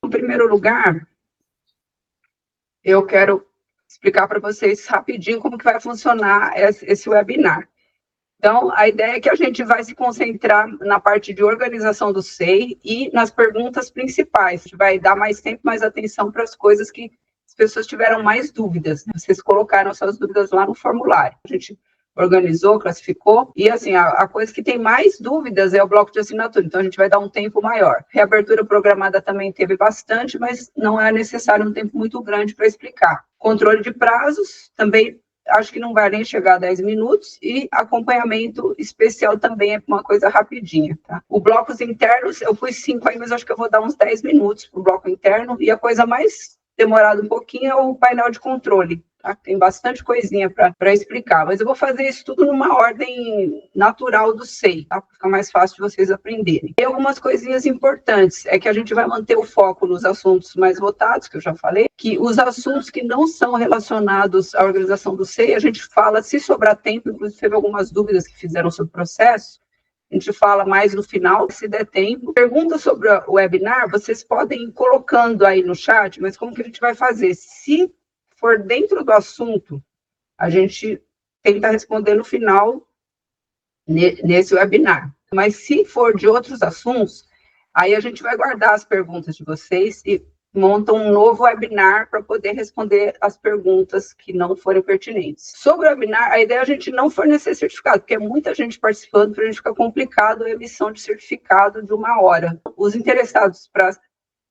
Em primeiro lugar, eu quero explicar para vocês rapidinho como que vai funcionar esse webinar. Então, a ideia é que a gente vai se concentrar na parte de organização do SEI e nas perguntas principais. A gente vai dar mais tempo, mais atenção para as coisas que as pessoas tiveram mais dúvidas. Vocês colocaram suas dúvidas lá no formulário. A gente organizou, classificou, e assim, a coisa que tem mais dúvidas é o bloco de assinatura, então a gente vai dar um tempo maior. Reabertura programada também teve bastante, mas não é necessário um tempo muito grande para explicar. Controle de prazos, também acho que não vai nem chegar a 10 minutos, e acompanhamento especial também é uma coisa rapidinha, tá? O blocos internos, eu pus 5 aí, mas acho que eu vou dar uns 10 minutos para o bloco interno, e a coisa mais demorada um pouquinho é o painel de controle. Tá? Tem bastante coisinha para explicar, mas eu vou fazer isso tudo numa ordem natural do SEI, tá? Para ficar mais fácil de vocês aprenderem. E algumas coisinhas importantes, é que a gente vai manter o foco nos assuntos mais votados, que eu já falei, que os assuntos que não são relacionados à organização do SEI, a gente fala, se sobrar tempo, inclusive teve algumas dúvidas que fizeram sobre o processo, a gente fala mais no final, se der tempo. Perguntas sobre o webinar, vocês podem ir colocando aí no chat, mas como que a gente vai fazer? Se for dentro do assunto, a gente tenta responder no final, nesse webinar. Mas se for de outros assuntos, aí a gente vai guardar as perguntas de vocês e monta um novo webinar para poder responder as perguntas que não forem pertinentes. Sobre o webinar, a ideia é a gente não fornecer certificado, porque é muita gente participando, para a gente ficar complicado a emissão de certificado de 1 hora. Os interessados para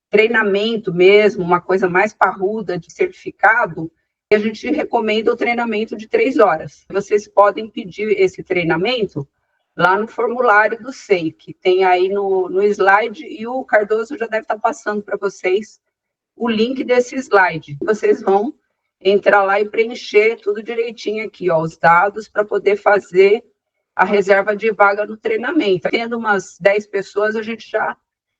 treinamento mesmo, uma coisa mais parruda de certificado, a gente recomenda o treinamento de 3 horas. Vocês podem pedir esse treinamento lá no formulário do SEI, que tem aí no slide, e o Cardoso já deve estar passando para vocês o link desse slide. Vocês vão entrar lá e preencher tudo direitinho aqui, ó, os dados, para poder fazer a reserva de vaga no treinamento. Tendo umas 10 pessoas, a gente já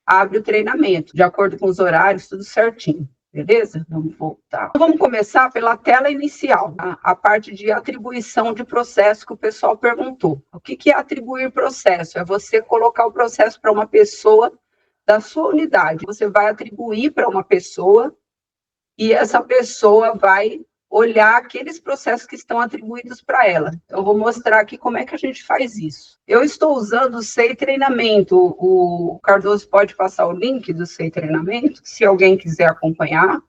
abre o treinamento, de acordo com os horários, tudo certinho. Beleza? Vamos voltar. Vamos começar pela tela inicial, tá? A parte de atribuição de processo que o pessoal perguntou. O que é atribuir processo? É você colocar o processo para uma pessoa da sua unidade. Você vai atribuir para uma pessoa e essa pessoa vai olhar aqueles processos que estão atribuídos para ela. Então, eu vou mostrar aqui como é que a gente faz isso. Eu estou usando o SEI Treinamento. O Cardoso pode passar o link do SEI Treinamento, se alguém quiser acompanhar.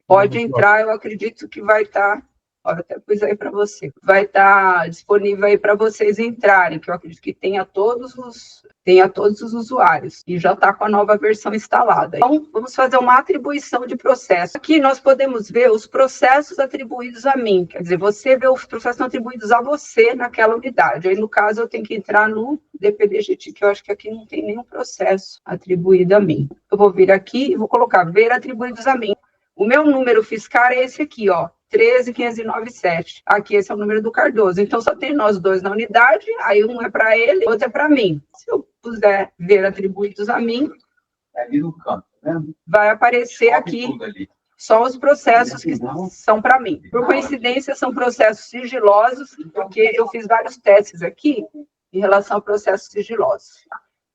Pode entrar, eu acredito que vai estar... Olha, até pus aí para você. Vai estar disponível aí para vocês entrarem, que eu acredito que tenha todos os usuários. E já está com a nova versão instalada. Então, vamos fazer uma atribuição de processo. Aqui nós podemos ver os processos atribuídos a mim. Quer dizer, você vê os processos atribuídos a você naquela unidade. Aí, no caso, eu tenho que entrar no DPDGT, que eu acho que aqui não tem nenhum processo atribuído a mim. Eu vou vir aqui e vou colocar ver atribuídos a mim. O meu número fiscal é esse aqui, ó. 13.509.7. Aqui, esse é o número do Cardoso. Então, só tem nós dois na unidade, aí um é para ele, outro é para mim. Se eu puder ver atribuídos a mim, ali no canto, né? Vai aparecer aqui só os processos que são para mim. Por coincidência, são processos sigilosos, porque eu fiz vários testes aqui em relação a processos sigilosos.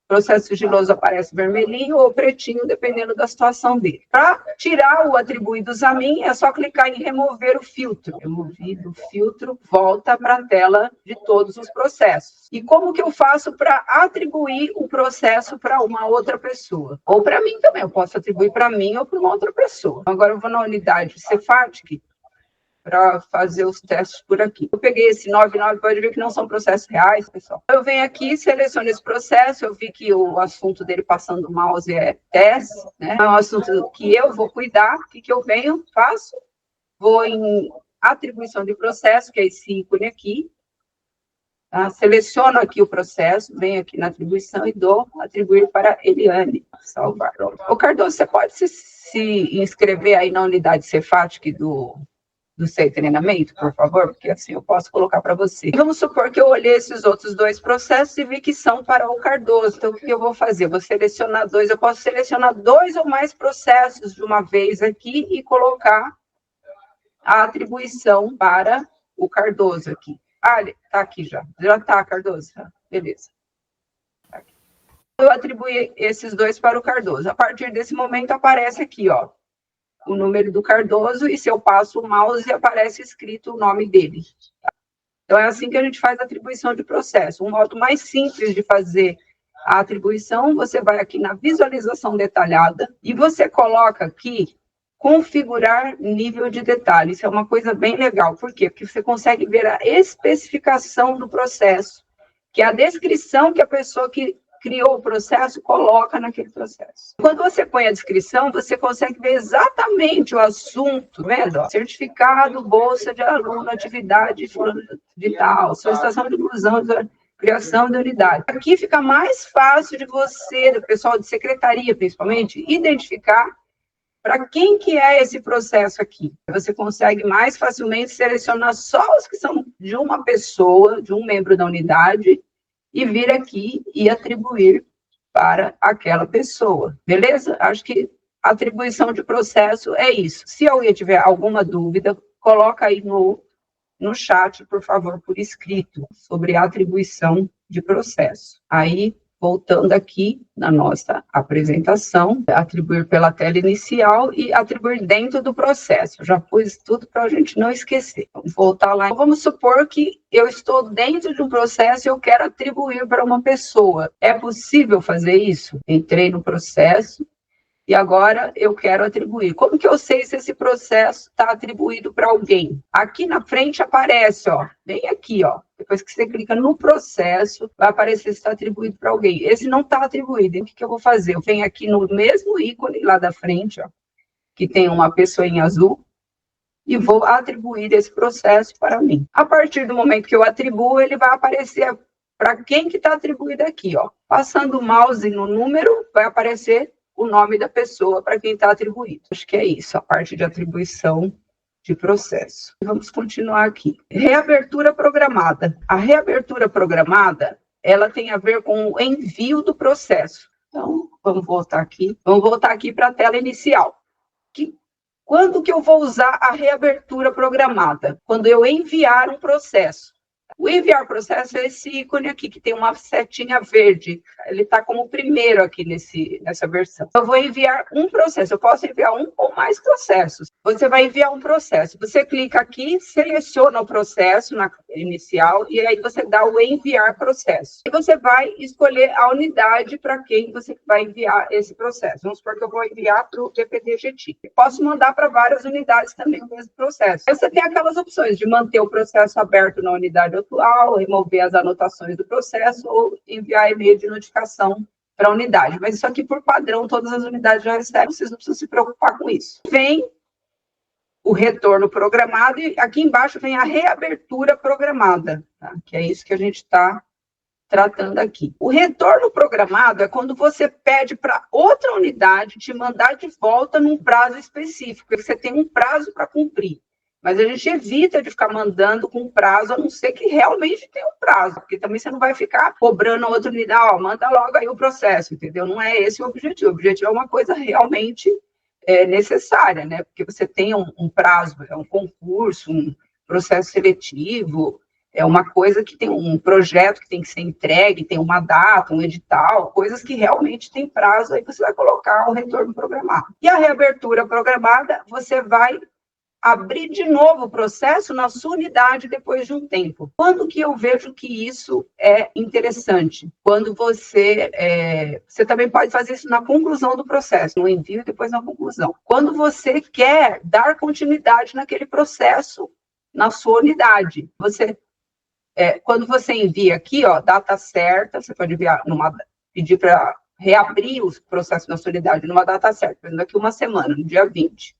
Processo sigiloso aparece vermelhinho ou pretinho, dependendo da situação dele. Para tirar o atribuídos a mim, é só clicar em remover o filtro. Removido o filtro, volta para a tela de todos os processos. E como que eu faço para atribuir o processo para uma outra pessoa? Ou para mim também, eu posso atribuir para mim ou para uma outra pessoa. Agora eu vou na unidade Cefatic para fazer os testes por aqui. Eu peguei esse 99, pode ver que não são processos reais, pessoal. Eu venho aqui, seleciono esse processo, eu vi que o assunto dele passando o mouse é teste, né? É um assunto que eu vou cuidar. O que eu venho, faço? Vou em atribuição de processo, que é esse ícone aqui, tá? Seleciono aqui o processo, venho aqui na atribuição e dou atribuir para Eliane, salvar. Ô, Cardoso, você pode se inscrever aí na unidade Cefatic do SEI Treinamento, por favor, porque assim eu posso colocar para você. Vamos supor que eu olhei esses outros 2 processos e vi que são para o Cardoso. Então, o que eu vou fazer? Eu vou selecionar 2, eu posso selecionar 2 ou mais processos de uma vez aqui e colocar a atribuição para o Cardoso aqui. Ah, está aqui já. Já está, Cardoso. Beleza. Tá aqui. Eu atribuí esses dois para o Cardoso. A partir desse momento aparece aqui, ó, o número do Cardoso, e se eu passo o mouse, aparece escrito o nome dele. Então, é assim que a gente faz a atribuição de processo. Um modo mais simples de fazer a atribuição, você vai aqui na visualização detalhada e você coloca aqui configurar nível de detalhe. Isso é uma coisa bem legal. Por quê? Porque você consegue ver a especificação do processo, que é a descrição que a pessoa que criou o processo coloca naquele processo. Quando você põe a descrição, você consegue ver exatamente o assunto, vendo? Certificado, bolsa de aluno, atividade de tal, solicitação de inclusão, criação de unidade. Aqui fica mais fácil de você, do pessoal de secretaria principalmente, identificar para quem que é esse processo aqui. Você consegue mais facilmente selecionar só os que são de uma pessoa, de um membro da unidade, e vir aqui e atribuir para aquela pessoa, beleza? Acho que a atribuição de processo é isso. Se alguém tiver alguma dúvida, coloca aí no chat, por favor, por escrito, sobre a atribuição de processo. Aí, voltando aqui na nossa apresentação, atribuir pela tela inicial e atribuir dentro do processo. Eu já pus tudo para a gente não esquecer. Vamos voltar lá. Vamos supor que eu estou dentro de um processo e eu quero atribuir para uma pessoa. É possível fazer isso? Entrei no processo e agora eu quero atribuir. Como que eu sei se esse processo está atribuído para alguém? Aqui na frente aparece, ó, bem aqui, ó. Depois que você clica no processo, vai aparecer se está atribuído para alguém. Esse não está atribuído. O que eu vou fazer? Eu venho aqui no mesmo ícone lá da frente, ó, que tem uma pessoa em azul, e vou atribuir esse processo para mim. A partir do momento que eu atribuo, ele vai aparecer para quem que está atribuído aqui, ó. Passando o mouse no número, vai aparecer o nome da pessoa para quem está atribuído. Acho que é isso, a parte de atribuição de processo. Vamos continuar aqui. Reabertura programada. A reabertura programada, ela tem a ver com o envio do processo. Então, vamos voltar aqui. Vamos voltar aqui para a tela inicial. Quando que eu vou usar a reabertura programada? Quando eu enviar um processo. O enviar processo é esse ícone aqui, que tem uma setinha verde. Ele está como primeiro aqui nessa versão. Eu vou enviar um processo. Eu posso enviar um ou mais processos. Você vai enviar um processo. Você clica aqui, seleciona o processo na inicial, e aí você dá o enviar processo. E você vai escolher a unidade para quem você vai enviar esse processo. Vamos supor que eu vou enviar para o PPD-GT. Posso mandar para várias unidades também o mesmo processo. Aí você tem aquelas opções de manter o processo aberto na unidade atual, remover as anotações do processo ou enviar e-mail de notificação para a unidade. Mas isso aqui, por padrão, todas as unidades já recebem, vocês não precisam se preocupar com isso. Vem o retorno programado e aqui embaixo vem a reabertura programada, tá? Que é isso que a gente está tratando aqui. O retorno programado é quando você pede para outra unidade te mandar de volta num prazo específico, você tem um prazo para cumprir. Mas a gente evita de ficar mandando com prazo, a não ser que realmente tenha um prazo, porque também você não vai ficar cobrando a outra unidade, ó, manda logo aí o processo, entendeu? Não é esse o objetivo. O objetivo é uma coisa realmente necessária, né? Porque você tem um prazo, é um concurso, um processo seletivo, é uma coisa que tem um projeto que tem que ser entregue, tem uma data, um edital, coisas que realmente tem prazo, aí você vai colocar o retorno programado. E a reabertura programada, você vai abrir de novo o processo na sua unidade depois de um tempo. Quando que eu vejo que isso é interessante? Quando você também pode fazer isso na conclusão do processo, no envio e depois na conclusão. Quando você quer dar continuidade naquele processo na sua unidade, quando você envia aqui, ó, data certa, você pode enviar pedir para reabrir os processos na sua unidade numa data certa, por exemplo, daqui uma semana, no dia 20.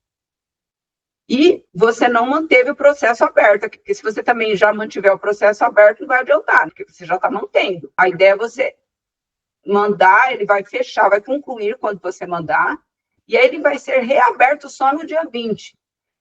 E você não manteve o processo aberto, porque se você também já mantiver o processo aberto, não vai adiantar, porque você já está mantendo. A ideia é você mandar, ele vai fechar, vai concluir quando você mandar, e aí ele vai ser reaberto só no dia 20.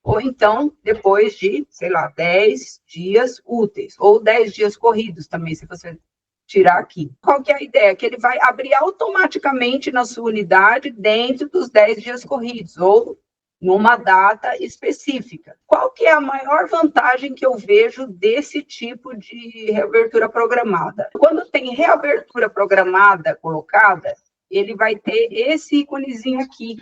Ou então, depois de, sei lá, 10 dias úteis, ou 10 dias corridos também, se você tirar aqui. Qual que é a ideia? Que ele vai abrir automaticamente na sua unidade dentro dos 10 dias corridos, ou numa data específica. Qual que é a maior vantagem que eu vejo desse tipo de reabertura programada? Quando tem reabertura programada colocada, ele vai ter esse íconezinho aqui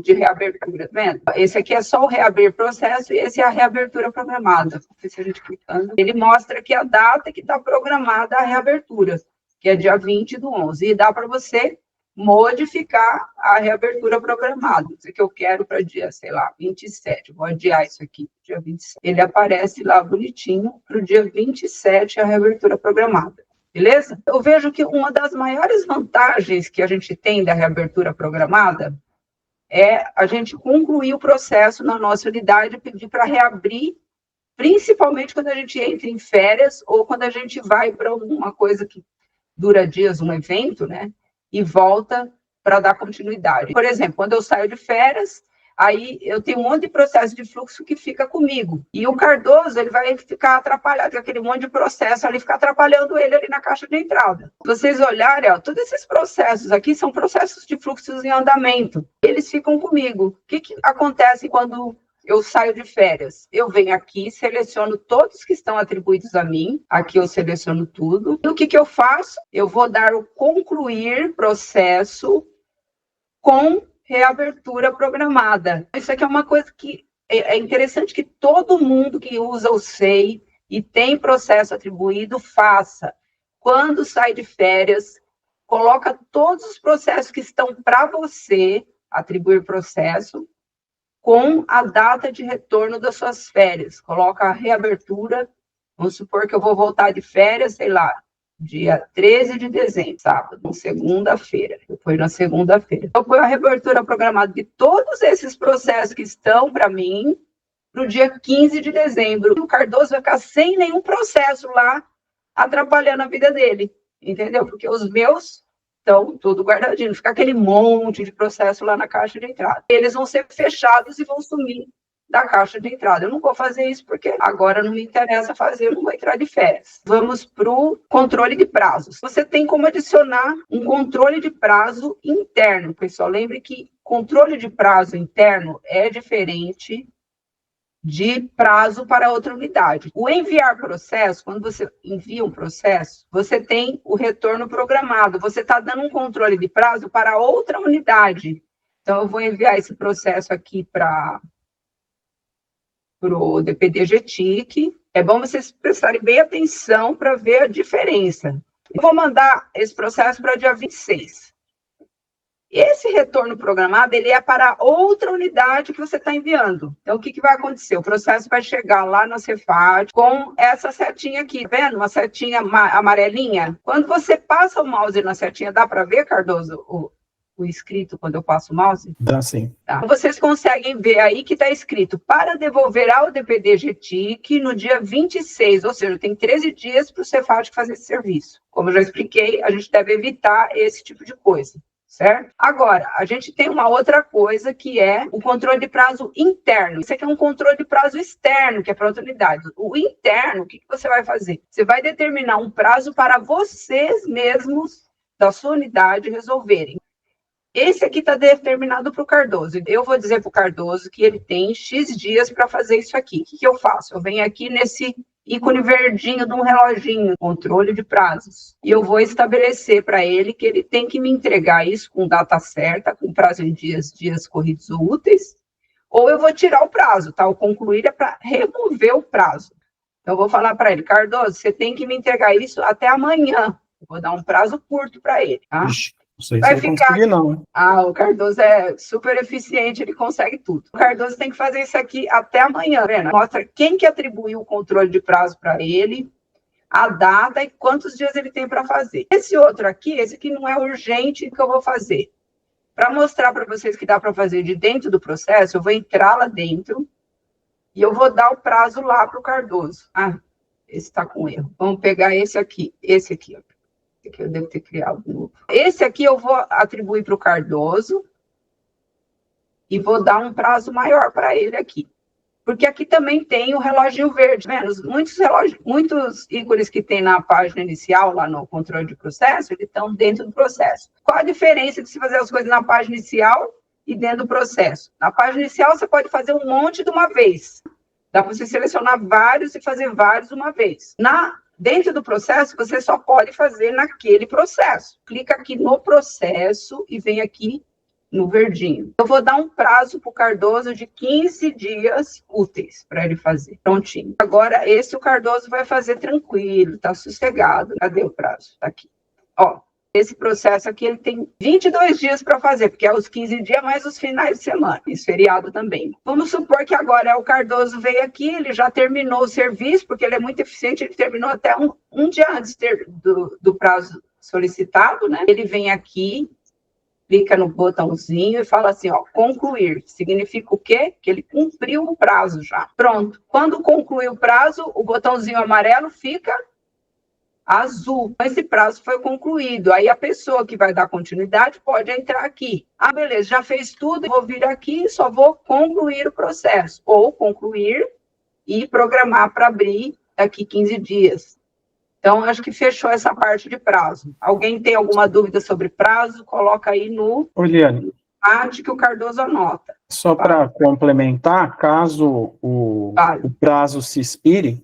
de reabertura, tá vendo? Esse aqui é só o reabrir processo e esse é a reabertura programada. Se a gente clicando, ele mostra aqui a data que está programada a reabertura, que é dia 20/11, e dá para você modificar a reabertura programada. Isso que eu quero para dia, sei lá, 27. Vou adiar isso aqui, dia 27. Ele aparece lá bonitinho para o dia 27 a reabertura programada. Beleza? Eu vejo que uma das maiores vantagens que a gente tem da reabertura programada é a gente concluir o processo na nossa unidade e pedir para reabrir, principalmente quando a gente entra em férias ou quando a gente vai para alguma coisa que dura dias, um evento, né? E volta para dar continuidade. Por exemplo, quando eu saio de férias, aí eu tenho um monte de processo de fluxo que fica comigo. E o Cardoso, ele vai ficar atrapalhado, com aquele monte de processo ali, ficar atrapalhando ele ali na caixa de entrada. Se vocês olharem, ó, todos esses processos aqui são processos de fluxos em andamento. Eles ficam comigo. O que acontece quando eu saio de férias? Eu venho aqui, seleciono todos que estão atribuídos a mim. Aqui eu seleciono tudo. E o que eu faço? Eu vou dar o concluir processo com reabertura programada. Isso aqui é uma coisa que é interessante que todo mundo que usa o SEI e tem processo atribuído faça. Quando sai de férias, coloca todos os processos que estão para você atribuir processo com a data de retorno das suas férias. Coloca a reabertura, vamos supor que eu vou voltar de férias, sei lá, dia 13 de dezembro, sábado, segunda-feira. Eu ponho na segunda-feira. Eu ponho a reabertura programada de todos esses processos que estão para mim para o dia 15 de dezembro. O Cardoso vai ficar sem nenhum processo lá atrapalhando a vida dele, entendeu? Porque os meus estão tudo guardadinho, fica aquele monte de processo lá na caixa de entrada. Eles vão ser fechados e vão sumir da caixa de entrada. Eu não vou fazer isso porque agora não me interessa fazer, eu não vou entrar de férias. Vamos para o controle de prazos. Você tem como adicionar um controle de prazo interno, pessoal. Lembre que controle de prazo interno é diferente de prazo para outra unidade. O enviar processo, quando você envia um processo, você tem o retorno programado. Você está dando um controle de prazo para outra unidade. Então, eu vou enviar esse processo aqui para o DPD GTIC. É bom vocês prestarem bem atenção para ver a diferença. Eu vou mandar esse processo para dia 26. Esse retorno programado, ele é para outra unidade que você está enviando. Então, o que vai acontecer? O processo vai chegar lá na Cefat com essa setinha aqui, tá vendo? Uma setinha amarelinha. Quando você passa o mouse na setinha, dá para ver, Cardoso, o escrito quando eu passo o mouse? Dá sim. Tá. Vocês conseguem ver aí que está escrito para devolver ao DPD GTIC no dia 26, ou seja, tem 13 dias para o Cefat fazer esse serviço. Como eu já expliquei, a gente deve evitar esse tipo de coisa. Certo? Agora, a gente tem uma outra coisa que é o controle de prazo interno. Isso aqui é um controle de prazo externo, que é para outra unidade. O interno, o que você vai fazer? Você vai determinar um prazo para vocês mesmos da sua unidade resolverem. Esse aqui está determinado para o Cardoso. Eu vou dizer para o Cardoso que ele tem X dias para fazer isso aqui. O que eu faço? Eu venho aqui nesse ícone verdinho de um reloginho, controle de prazos. E eu vou estabelecer para ele que ele tem que me entregar isso com data certa, com prazo em dias corridos ou úteis, ou eu vou tirar o prazo, tá? O concluir é para remover o prazo. Então, eu vou falar para ele, Cardoso, você tem que me entregar isso até amanhã. Eu vou dar um prazo curto para ele, tá? Ixi, não sei vai se eu ficar conseguir, não. O Cardoso é super eficiente, ele consegue tudo. O Cardoso tem que fazer isso aqui até amanhã, né? Mostra quem que atribuiu o controle de prazo para ele, a data e quantos dias ele tem para fazer. Esse outro aqui, esse aqui não é urgente que eu vou fazer. Para mostrar para vocês que dá para fazer de dentro do processo, eu vou entrar lá dentro e eu vou dar o prazo lá para o Cardoso. Esse está com erro. Vamos pegar esse aqui, ó. Esse aqui eu devo ter criado novo. Esse aqui eu vou atribuir para o Cardoso e vou dar um prazo maior para ele aqui. Porque aqui também tem o reloginho verde, tá vendo? Muitos ícones que tem na página inicial, lá no controle de processo, eles estão dentro do processo. Qual a diferença de se fazer as coisas na página inicial e dentro do processo. Na página inicial, você pode fazer um monte de uma vez. Dá para você selecionar vários e fazer vários de uma vez. Dentro do processo, você só pode fazer naquele processo. Clica aqui no processo e vem aqui no verdinho. Eu vou dar um prazo para o Cardoso de 15 dias úteis para ele fazer. Prontinho. Agora, esse o Cardoso vai fazer tranquilo, tá sossegado. Cadê o prazo? Tá aqui. Ó, esse processo aqui, ele tem 22 dias para fazer, porque é os 15 dias mais os finais de semana, esse feriado também. Vamos supor que agora o Cardoso veio aqui, ele já terminou o serviço, porque ele é muito eficiente, ele terminou até um dia antes do prazo solicitado, né? Ele vem aqui, clica no botãozinho e fala assim, ó, concluir. Significa o quê? Que ele cumpriu o prazo já. Pronto. Quando conclui o prazo, o botãozinho amarelo fica azul. Esse prazo foi concluído. Aí a pessoa que vai dar continuidade pode entrar aqui. Ah, beleza, já fez tudo, vou vir aqui e só vou concluir o processo. Ou concluir e programar para abrir daqui 15 dias. Então, acho que fechou essa parte de prazo. Alguém tem alguma dúvida sobre prazo? Coloca aí no Oliane, chat que o Cardoso anota. só para complementar, caso o prazo se expire,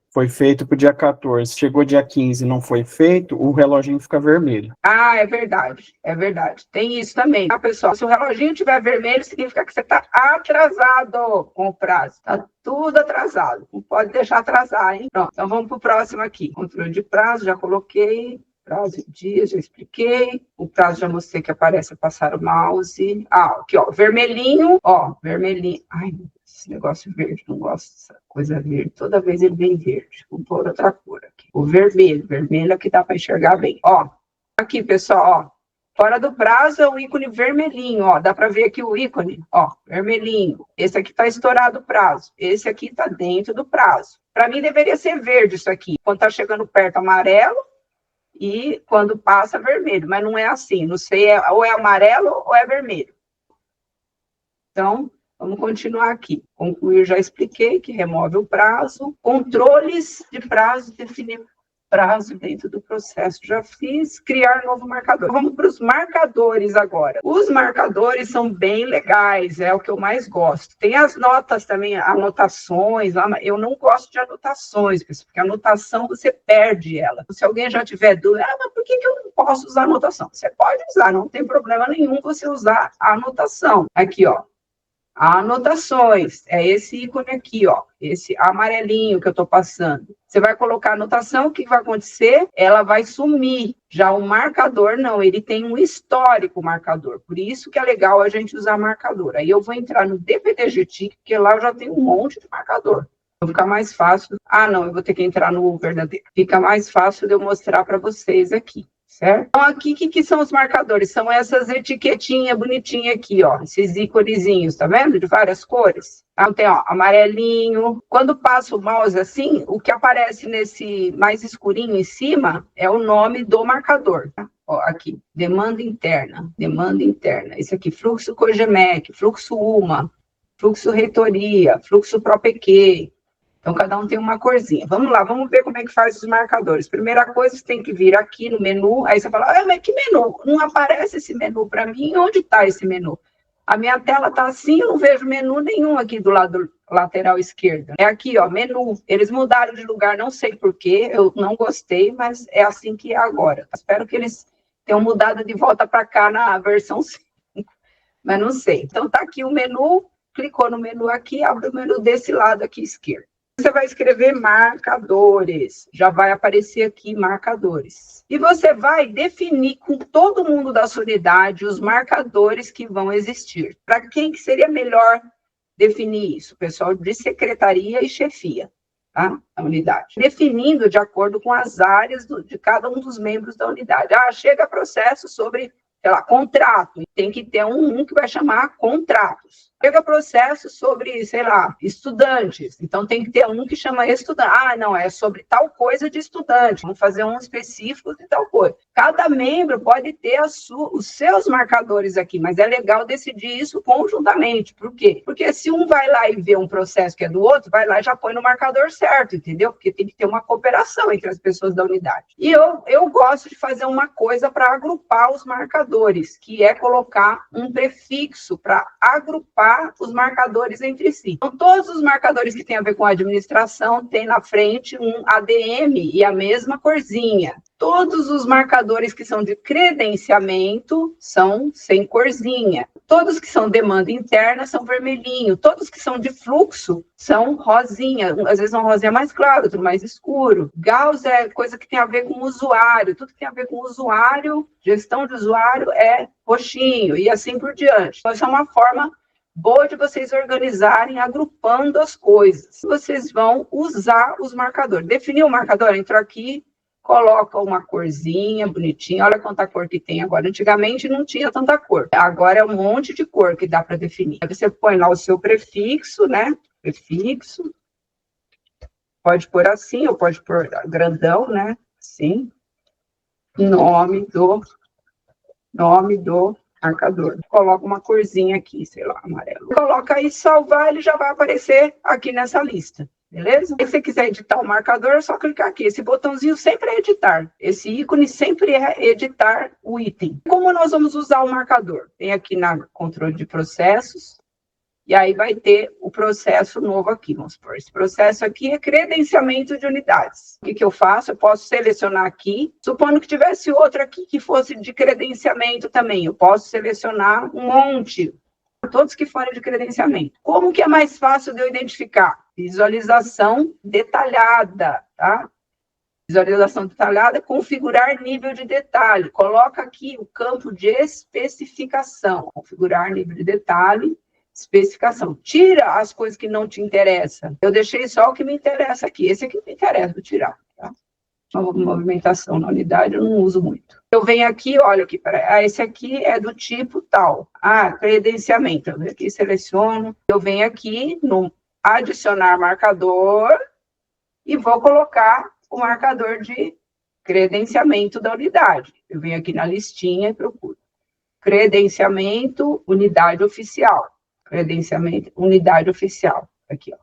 foi feito para o dia 14, chegou dia 15 e não foi feito, o reloginho fica vermelho. Ah, é verdade, é verdade. Tem isso também, tá, pessoal? Se o reloginho estiver vermelho, significa que você está atrasado com o prazo. Está tudo atrasado. Não pode deixar atrasar, hein? Pronto, então vamos para o próximo aqui. Controle de prazo, já coloquei. Prazo de dias, já expliquei. O prazo já mostrei que aparece passar o mouse. Ah, aqui, ó, vermelhinho. Ó, vermelhinho. Ai, esse negócio verde, não gosto dessa coisa verde. Toda vez ele vem verde. Vou pôr outra cor aqui. O vermelho é que dá para enxergar bem. Ó, aqui, pessoal, ó. Fora do prazo é o ícone vermelhinho, ó. Dá para ver aqui o ícone, ó, vermelhinho. Esse aqui está estourado o prazo. Esse aqui está dentro do prazo. Para mim deveria ser verde isso aqui. Quando está chegando perto, amarelo. E quando passa, vermelho. Mas não é assim. Não sei, ou é amarelo ou é vermelho. Então, vamos continuar aqui. Concluir, já expliquei que remove o prazo. Controles de prazo, definir prazo dentro do processo. Já fiz. Criar novo marcador. Vamos para os marcadores agora. Os marcadores são bem legais, é o que eu mais gosto. Tem as notas também, anotações. Eu não gosto de anotações, porque a anotação você perde ela. Se alguém já tiver dúvida, mas por que eu não posso usar anotação? Você pode usar, não tem problema nenhum você usar a anotação. Aqui, ó. Anotações, é esse ícone aqui, ó, esse amarelinho que eu estou passando. Você vai colocar a anotação, o que vai acontecer? Ela vai sumir. Já o marcador, não, ele tem um histórico marcador. Por isso que é legal a gente usar marcador. Aí eu vou entrar no DPDGTIC, porque lá eu já tenho um monte de marcador. Vai ficar mais fácil. Ah, não, eu vou ter que entrar no verdadeiro. Fica mais fácil de eu mostrar para vocês aqui. Certo? Então, aqui, o que são os marcadores? São essas etiquetinhas bonitinhas aqui, ó. Esses íconezinhos, tá vendo? De várias cores. Então, tem, ó, amarelinho. Quando passa o mouse assim, o que aparece nesse mais escurinho em cima é o nome do marcador, tá? Ó, aqui, demanda interna. Esse aqui, fluxo Cogemec, fluxo UMA, fluxo reitoria, fluxo ProPQ. Então, cada um tem uma corzinha. Vamos lá, vamos ver como é que faz os marcadores. Primeira coisa, você tem que vir aqui no menu. Aí você fala, mas que menu? Não aparece esse menu para mim. Onde está esse menu? A minha tela está assim, eu não vejo menu nenhum aqui do lado lateral esquerdo. É aqui, ó, menu. Eles mudaram de lugar, não sei porquê. Eu não gostei, mas é assim que é agora. Espero que eles tenham mudado de volta para cá na versão 5. Mas não sei. Então, está aqui o menu. Clicou no menu aqui, abre o menu desse lado aqui esquerdo. Você vai escrever marcadores, já vai aparecer aqui marcadores. E você vai definir com todo mundo da sua unidade os marcadores que vão existir. Para quem que seria melhor definir isso? Pessoal de secretaria e chefia, tá? A unidade. Definindo de acordo com as áreas de cada um dos membros da unidade. Ah, chega processo sobre, sei lá, contrato. Tem que ter um que vai chamar contratos. Chega processo sobre, sei lá, estudantes. Então, tem que ter um que chama estudante. Ah, não, é sobre tal coisa de estudante. Vamos fazer um específico de tal coisa. Cada membro pode ter os seus marcadores aqui, mas é legal decidir isso conjuntamente. Por quê? Porque se um vai lá e vê um processo que é do outro, vai lá e já põe no marcador certo, entendeu? Porque tem que ter uma cooperação entre as pessoas da unidade. E eu gosto de fazer uma coisa para agrupar os marcadores, que é colocar um prefixo para agrupar os marcadores entre si. Então, todos os marcadores que têm a ver com a administração têm na frente um ADM e a mesma corzinha. Todos os marcadores que são de credenciamento são sem corzinha. Todos que são demanda interna são vermelhinho. Todos que são de fluxo são rosinha. Às vezes um rosinha mais claro, outro mais escuro. Gauss é coisa que tem a ver com o usuário. Tudo que tem a ver com o usuário, gestão de usuário, é roxinho. E assim por diante. Então, essa é uma forma boa de vocês organizarem, agrupando as coisas. Vocês vão usar os marcadores. Definiu o marcador? Entrou aqui, coloca uma corzinha bonitinha. Olha quanta cor que tem agora. Antigamente não tinha tanta cor. Agora é um monte de cor que dá para definir. Aí você põe lá o seu prefixo, né? Prefixo. Pode pôr assim, ou pode pôr grandão, né? Assim. Nome do marcador. Coloca uma corzinha aqui, sei lá, amarelo. Coloca aí, salvar, ele já vai aparecer aqui nessa lista, beleza? Se você quiser editar o marcador, é só clicar aqui. Esse botãozinho sempre é editar. Esse ícone sempre é editar o item. Como nós vamos usar o marcador? Tem aqui na controle de processos, e aí vai ter o processo novo aqui, vamos supor. Esse processo aqui é credenciamento de unidades. O que eu faço? Eu posso selecionar aqui, supondo que tivesse outro aqui que fosse de credenciamento também. Eu posso selecionar um monte, todos que forem de credenciamento. Como que é mais fácil de eu identificar? Visualização detalhada, tá? Visualização detalhada, configurar nível de detalhe. Coloca aqui o campo de especificação. Configurar nível de detalhe. Especificação. Tira as coisas que não te interessam. Eu deixei só o que me interessa aqui. Esse aqui me interessa, vou tirar. Tá? Uma movimentação na unidade eu não uso muito. Eu venho aqui, olha aqui, esse aqui é do tipo tal. Credenciamento. Eu venho aqui, seleciono. Eu venho aqui no adicionar marcador e vou colocar o marcador de credenciamento da unidade. Eu venho aqui na listinha e procuro. Credenciamento, unidade oficial. Credenciamento, unidade oficial. Aqui, ó.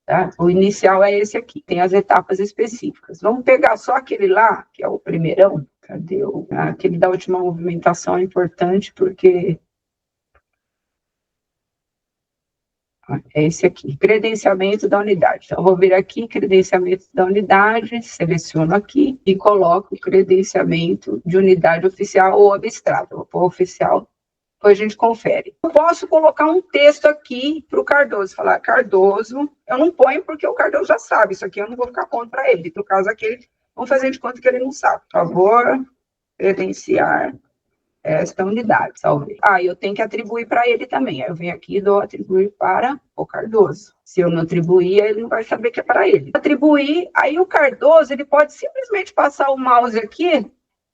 Tá? O inicial é esse aqui. Tem as etapas específicas. Vamos pegar só aquele lá, que é o primeirão. Cadê o... Aquele da última movimentação é importante, porque... É esse aqui. Credenciamento da unidade. Então, eu vou vir aqui, credenciamento da unidade, seleciono aqui e coloco o credenciamento de unidade oficial ou abstrato. Vou pôr oficial. Depois a gente confere. Eu posso colocar um texto aqui para o Cardoso, falar, Cardoso, eu não ponho porque o Cardoso já sabe, isso aqui eu não vou ficar pondo para ele, no caso aqui, vamos fazer de conta que ele não sabe. Por favor, credenciar esta unidade, salve. Eu tenho que atribuir para ele também, aí eu venho aqui e dou atribuir para o Cardoso. Se eu não atribuir, ele não vai saber que é para ele. Atribuir, aí o Cardoso, ele pode simplesmente passar o mouse aqui,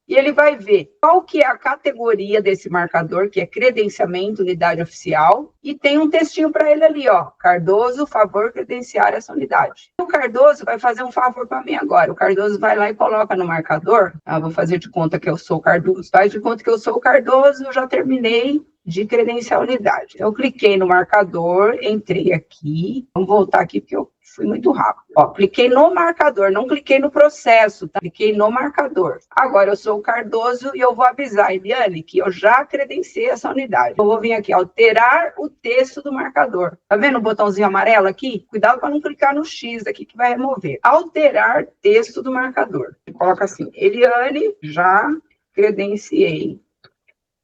e ele vai ver qual que é a categoria desse marcador, que é credenciamento, unidade oficial, e tem um textinho para ele ali, ó, Cardoso, favor credenciar essa unidade. O Cardoso vai fazer um favor para mim agora. O Cardoso vai lá e coloca no marcador, vou fazer de conta que eu sou o Cardoso. Faz de conta que eu sou o Cardoso, eu já terminei de credenciar a unidade. Eu cliquei no marcador, entrei aqui, vamos voltar aqui porque eu fui muito rápido. Ó, cliquei no marcador, não cliquei no processo, tá? Cliquei no marcador. Agora eu sou o Cardoso e eu vou avisar a Eliane que eu já credenciei essa unidade. Eu vou vir aqui, alterar o texto do marcador. Tá vendo o botãozinho amarelo aqui? Cuidado para não clicar no X aqui que vai remover. Alterar texto do marcador. Coloca assim, Eliane, já credenciei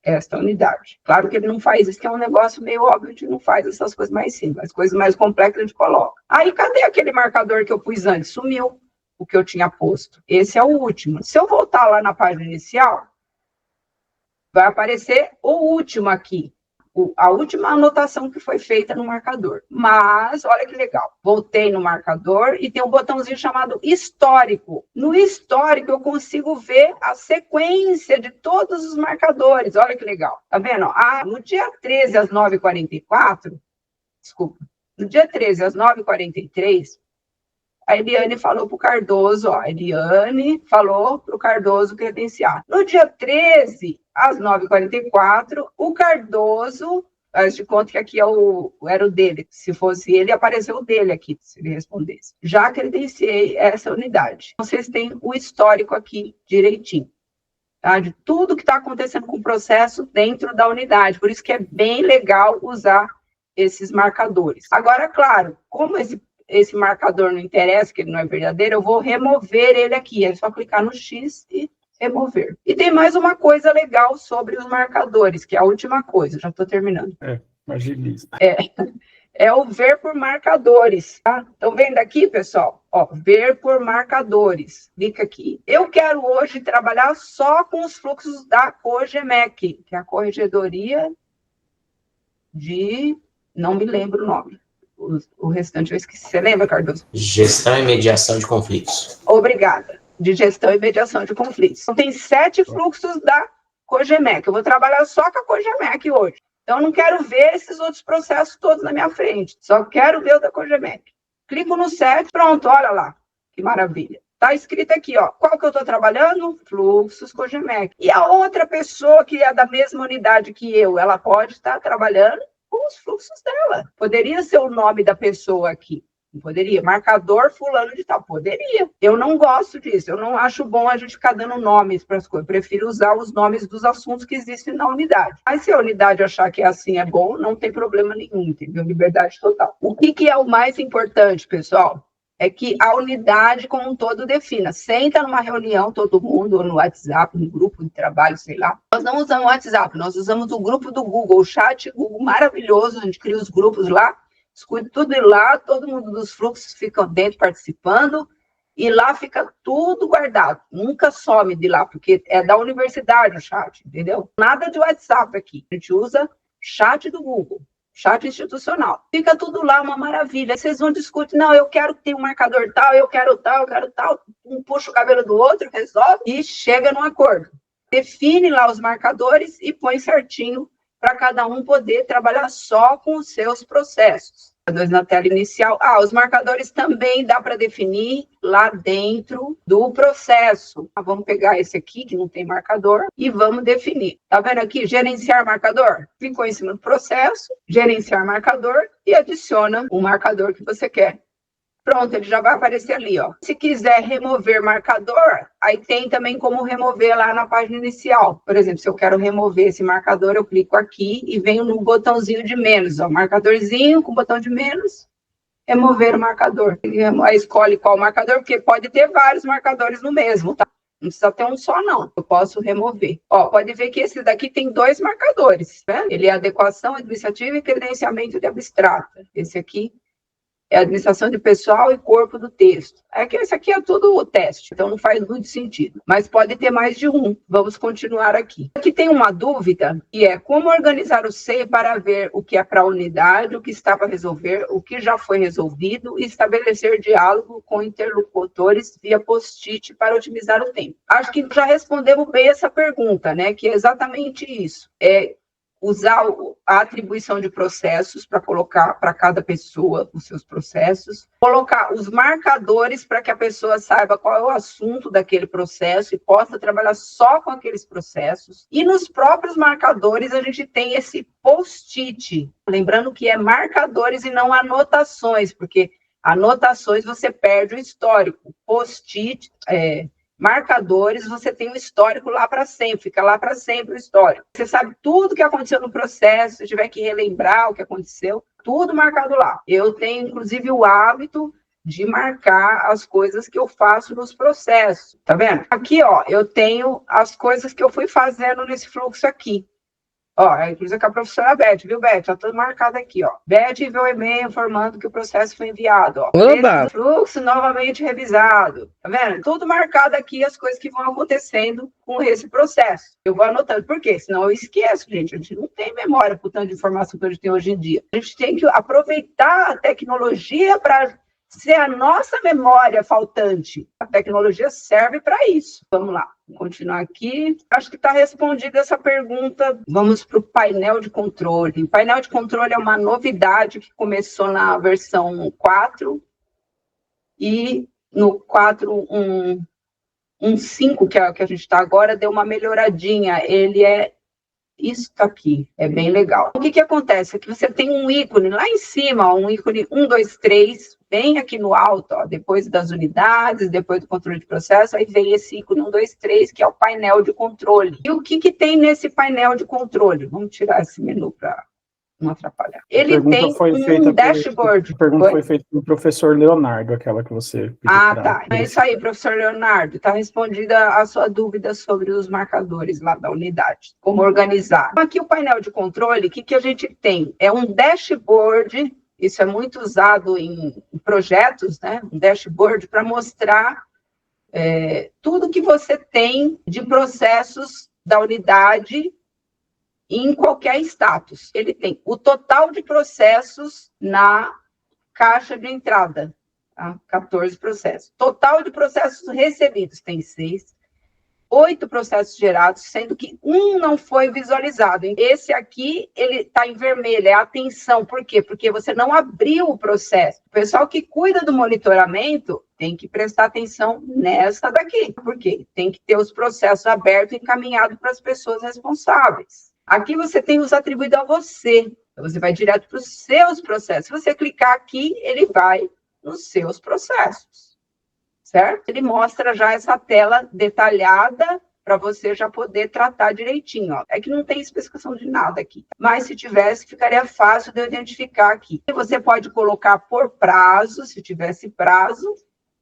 esta unidade. Claro que ele não faz isso, que é um negócio meio óbvio, a gente não faz essas coisas mais simples, as coisas mais complexas a gente coloca. Aí, cadê aquele marcador que eu pus antes? Sumiu o que eu tinha posto. Esse é o último. Se eu voltar lá na página inicial, vai aparecer o último aqui. a última anotação que foi feita no marcador. Mas, olha que legal, voltei no marcador e tem um botãozinho chamado histórico. No histórico, eu consigo ver a sequência de todos os marcadores. Olha que legal. Tá vendo? No dia 13, às 9h44, desculpa, no dia 13, às 9h43, a Eliane falou para o Cardoso, a Eliane falou para o Cardoso credenciar. No dia 13, às 9h44, o Cardoso, faz de conta que aqui era o dele, se fosse ele, apareceu o dele aqui, se ele respondesse. Já credenciei essa unidade. Vocês têm o histórico aqui direitinho, tá? De tudo que está acontecendo com o processo dentro da unidade. Por isso que é bem legal usar esses marcadores. Agora, claro, como esse marcador não interessa, que ele não é verdadeiro, eu vou remover ele aqui. É só clicar no X e remover. E tem mais uma coisa legal sobre os marcadores, que é a última coisa, já estou terminando. Agiliza. É o ver por marcadores, tá? Estão vendo aqui, pessoal? Ó, ver por marcadores. Clica aqui. Eu quero hoje trabalhar só com os fluxos da COGEMEC, que é a Corregedoria de... não me lembro o nome. O restante eu esqueci. Você lembra, Cardoso? Gestão e mediação de conflitos. Obrigada. De gestão e mediação de conflitos. Então, tem 7 fluxos da COGEMEC. Eu vou trabalhar só com a COGEMEC hoje. Então, eu não quero ver esses outros processos todos na minha frente. Só quero ver o da COGEMEC. Clico no 7, pronto, olha lá. Que maravilha. Está escrito aqui, ó. Qual que eu estou trabalhando? Fluxos COGEMEC. E a outra pessoa que é da mesma unidade que eu, ela pode estar trabalhando com os fluxos dela. Poderia ser o nome da pessoa aqui. Não poderia. Marcador fulano de tal. Poderia. Eu não gosto disso. Eu não acho bom a gente ficar dando nomes para as coisas. Eu prefiro usar os nomes dos assuntos que existem na unidade. Mas se a unidade achar que é assim é bom, não tem problema nenhum, entendeu? Liberdade total. O que é o mais importante, pessoal? É que a unidade como um todo defina. Senta numa reunião, todo mundo, ou no WhatsApp, no grupo de trabalho, sei lá. Nós não usamos o WhatsApp, nós usamos o grupo do Google, o chat Google maravilhoso, a gente cria os grupos lá, escuta tudo lá, todo mundo dos fluxos ficam dentro participando, e lá fica tudo guardado. Nunca some de lá, porque é da universidade o chat, entendeu? Nada de WhatsApp aqui. A gente usa chat do Google. Chat institucional. Fica tudo lá, uma maravilha. Aí vocês vão discutir, não, eu quero que tenha um marcador tal, eu quero tal. Um puxa o cabelo do outro, resolve e chega num acordo. Define lá os marcadores e põe certinho para cada um poder trabalhar só com os seus processos. Na tela inicial. Os marcadores também dá para definir lá dentro do processo. Vamos pegar esse aqui, que não tem marcador, e vamos definir. Tá vendo aqui? Gerenciar marcador. Ficou em cima do processo, gerenciar marcador, e adiciona o marcador que você quer. Pronto, ele já vai aparecer ali, ó. Se quiser remover marcador, aí tem também como remover lá na página inicial. Por exemplo, se eu quero remover esse marcador, eu clico aqui e venho no botãozinho de menos, ó. Marcadorzinho com botão de menos, remover o marcador. Aí escolhe qual marcador, porque pode ter vários marcadores no mesmo, tá? Não precisa ter um só, não. Eu posso remover. Ó, pode ver que esse daqui tem 2 marcadores, né? Ele é adequação administrativa e credenciamento de abstrata. Esse aqui é administração de pessoal e corpo do texto. É que esse aqui é tudo o teste, então não faz muito sentido. Mas pode ter mais de um. Vamos continuar aqui. Aqui tem uma dúvida, que é como organizar o SEI para ver o que é para a unidade, o que está para resolver, o que já foi resolvido e estabelecer diálogo com interlocutores via post-it para otimizar o tempo. Acho que já respondemos bem essa pergunta, né? Que é exatamente isso. Usar a atribuição de processos para colocar para cada pessoa os seus processos, colocar os marcadores para que a pessoa saiba qual é o assunto daquele processo e possa trabalhar só com aqueles processos. E nos próprios marcadores a gente tem esse post-it, lembrando que é marcadores e não anotações, porque anotações você perde o histórico. Post-it, marcadores, você tem o histórico lá para sempre, fica lá para sempre o histórico. Você sabe tudo que aconteceu no processo, se tiver que relembrar o que aconteceu, tudo marcado lá. Eu tenho, inclusive, o hábito de marcar as coisas que eu faço nos processos, tá vendo? Aqui, ó, eu tenho as coisas que eu fui fazendo nesse fluxo aqui. Ó, inclusive com a professora Beth, viu, Beth? Já tudo marcado aqui, ó. Beth enviou um e-mail informando que o processo foi enviado, ó. Oba! Fluxo novamente revisado. Tá vendo? Tudo marcado aqui, as coisas que vão acontecendo com esse processo. Eu vou anotando. Por quê? Senão eu esqueço, gente. A gente não tem memória por tanto de informação que a gente tem hoje em dia. A gente tem que aproveitar a tecnologia para ser a nossa memória faltante. A tecnologia serve para isso. Vamos lá, vou continuar aqui. Acho que está respondida essa pergunta. Vamos para o painel de controle. O painel de controle é uma novidade que começou na versão 4 e no 4.1.5, que a gente está agora, deu uma melhoradinha. Ele é isso aqui, é bem legal. O que acontece? É que você tem um ícone lá em cima, ó, um ícone 1, 2, 3, bem aqui no alto, ó, depois das unidades, depois do controle de processo, aí vem esse ícone 1, 2, 3, que é o painel de controle. E o que tem nesse painel de controle? Vamos tirar esse menu para não atrapalhar. Ele tem um dashboard. A pergunta foi feita pelo professor Leonardo, aquela que você pediu. Tá. É isso aí, professor Leonardo. Está respondida a sua dúvida sobre os marcadores lá da unidade. Como organizar. Aqui o painel de controle, o que a gente tem? É um dashboard, isso é muito usado em projetos, né? Um dashboard para mostrar tudo que você tem de processos da unidade em qualquer status. Ele tem o total de processos na caixa de entrada, tá? 14 processos. Total de processos recebidos, tem 6. 8 processos gerados, sendo que um não foi visualizado. Esse aqui, ele está em vermelho, é atenção. Por quê? Porque você não abriu o processo. O pessoal que cuida do monitoramento tem que prestar atenção nessa daqui. Por quê? Tem que ter os processos abertos e encaminhados para as pessoas responsáveis. Aqui você tem os atribuídos a você. Então, você vai direto para os seus processos. Se você clicar aqui, ele vai nos seus processos, certo? Ele mostra já essa tela detalhada para você já poder tratar direitinho. Ó. É que não tem especificação de nada aqui, mas se tivesse, ficaria fácil de eu identificar aqui. E você pode colocar por prazo, se tivesse prazo,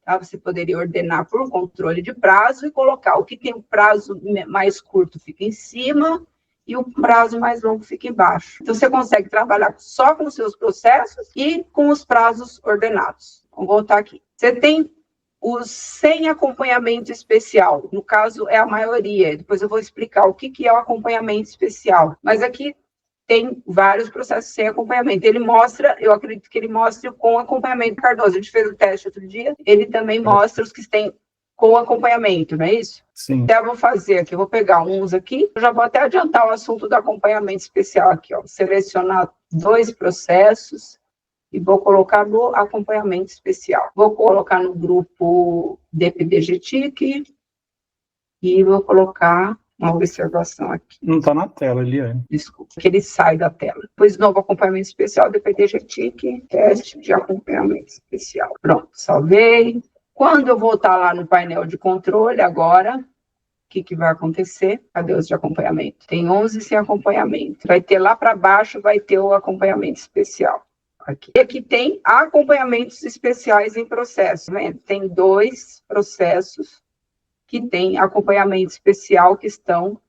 tá? Você poderia ordenar por controle de prazo e colocar o que tem o prazo mais curto fica em cima, e o prazo mais longo fica embaixo. Então, você consegue trabalhar só com os seus processos e com os prazos ordenados. Vamos voltar aqui. Você tem os sem acompanhamento especial. No caso, é a maioria. Depois eu vou explicar o que é o acompanhamento especial. Mas aqui tem vários processos sem acompanhamento. Ele mostra, eu acredito que ele mostre com acompanhamento. Cardoso, a gente fez o teste outro dia. Ele também mostra os que têm com acompanhamento, não é isso? Sim. Até eu vou fazer aqui, eu vou pegar uns aqui, eu já vou até adiantar o assunto do acompanhamento especial aqui, ó. Selecionar 2 processos e vou colocar no acompanhamento especial. Vou colocar no grupo DPDGTIC e vou colocar uma observação aqui. Não está na tela, Eliane. Desculpa, que ele sai da tela. Depois, novo acompanhamento especial, DPDGTIC, teste de acompanhamento especial. Pronto, salvei. Quando eu voltar lá no painel de controle, agora, o que vai acontecer? Cadê os de acompanhamento? Tem 11 sem acompanhamento. Vai ter lá para baixo, vai ter o acompanhamento especial. Aqui. E aqui tem acompanhamentos especiais em processo. Tá vendo? Tem 2 processos que têm acompanhamento especial que estão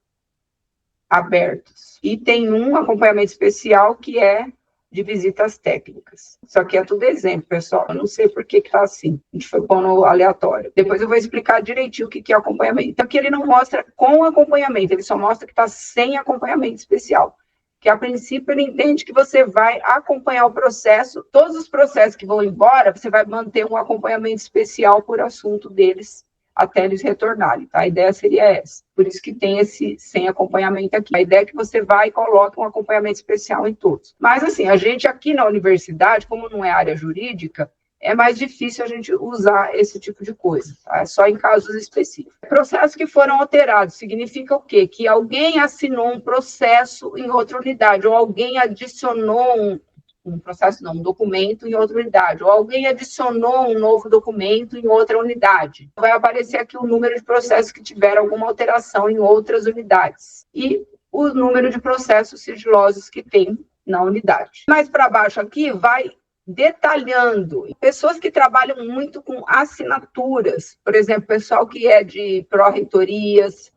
abertos. E tem um acompanhamento especial que é de visitas técnicas. Isso aqui é tudo exemplo, pessoal. Eu não sei por que está assim. A gente foi pondo aleatório. Depois eu vou explicar direitinho o que é acompanhamento. Então, aqui ele não mostra com acompanhamento, ele só mostra que está sem acompanhamento especial. Que, a princípio, ele entende que você vai acompanhar o processo. Todos os processos que vão embora, você vai manter um acompanhamento especial por assunto deles, até eles retornarem, tá? A ideia seria essa. Por isso que tem esse sem acompanhamento aqui. A ideia é que você vai e coloque um acompanhamento especial em todos. Mas, assim, a gente aqui na universidade, como não é área jurídica, é mais difícil a gente usar esse tipo de coisa, tá? É só em casos específicos. Processos que foram alterados significa o quê? Que alguém assinou um processo em outra unidade, ou alguém adicionou um documento em outra unidade, ou alguém adicionou um novo documento em outra unidade. Vai aparecer aqui o número de processos que tiveram alguma alteração em outras unidades e o número de processos sigilosos que tem na unidade. Mais para baixo aqui vai detalhando. Pessoas que trabalham muito com assinaturas, por exemplo, pessoal que é de pró-reitorias,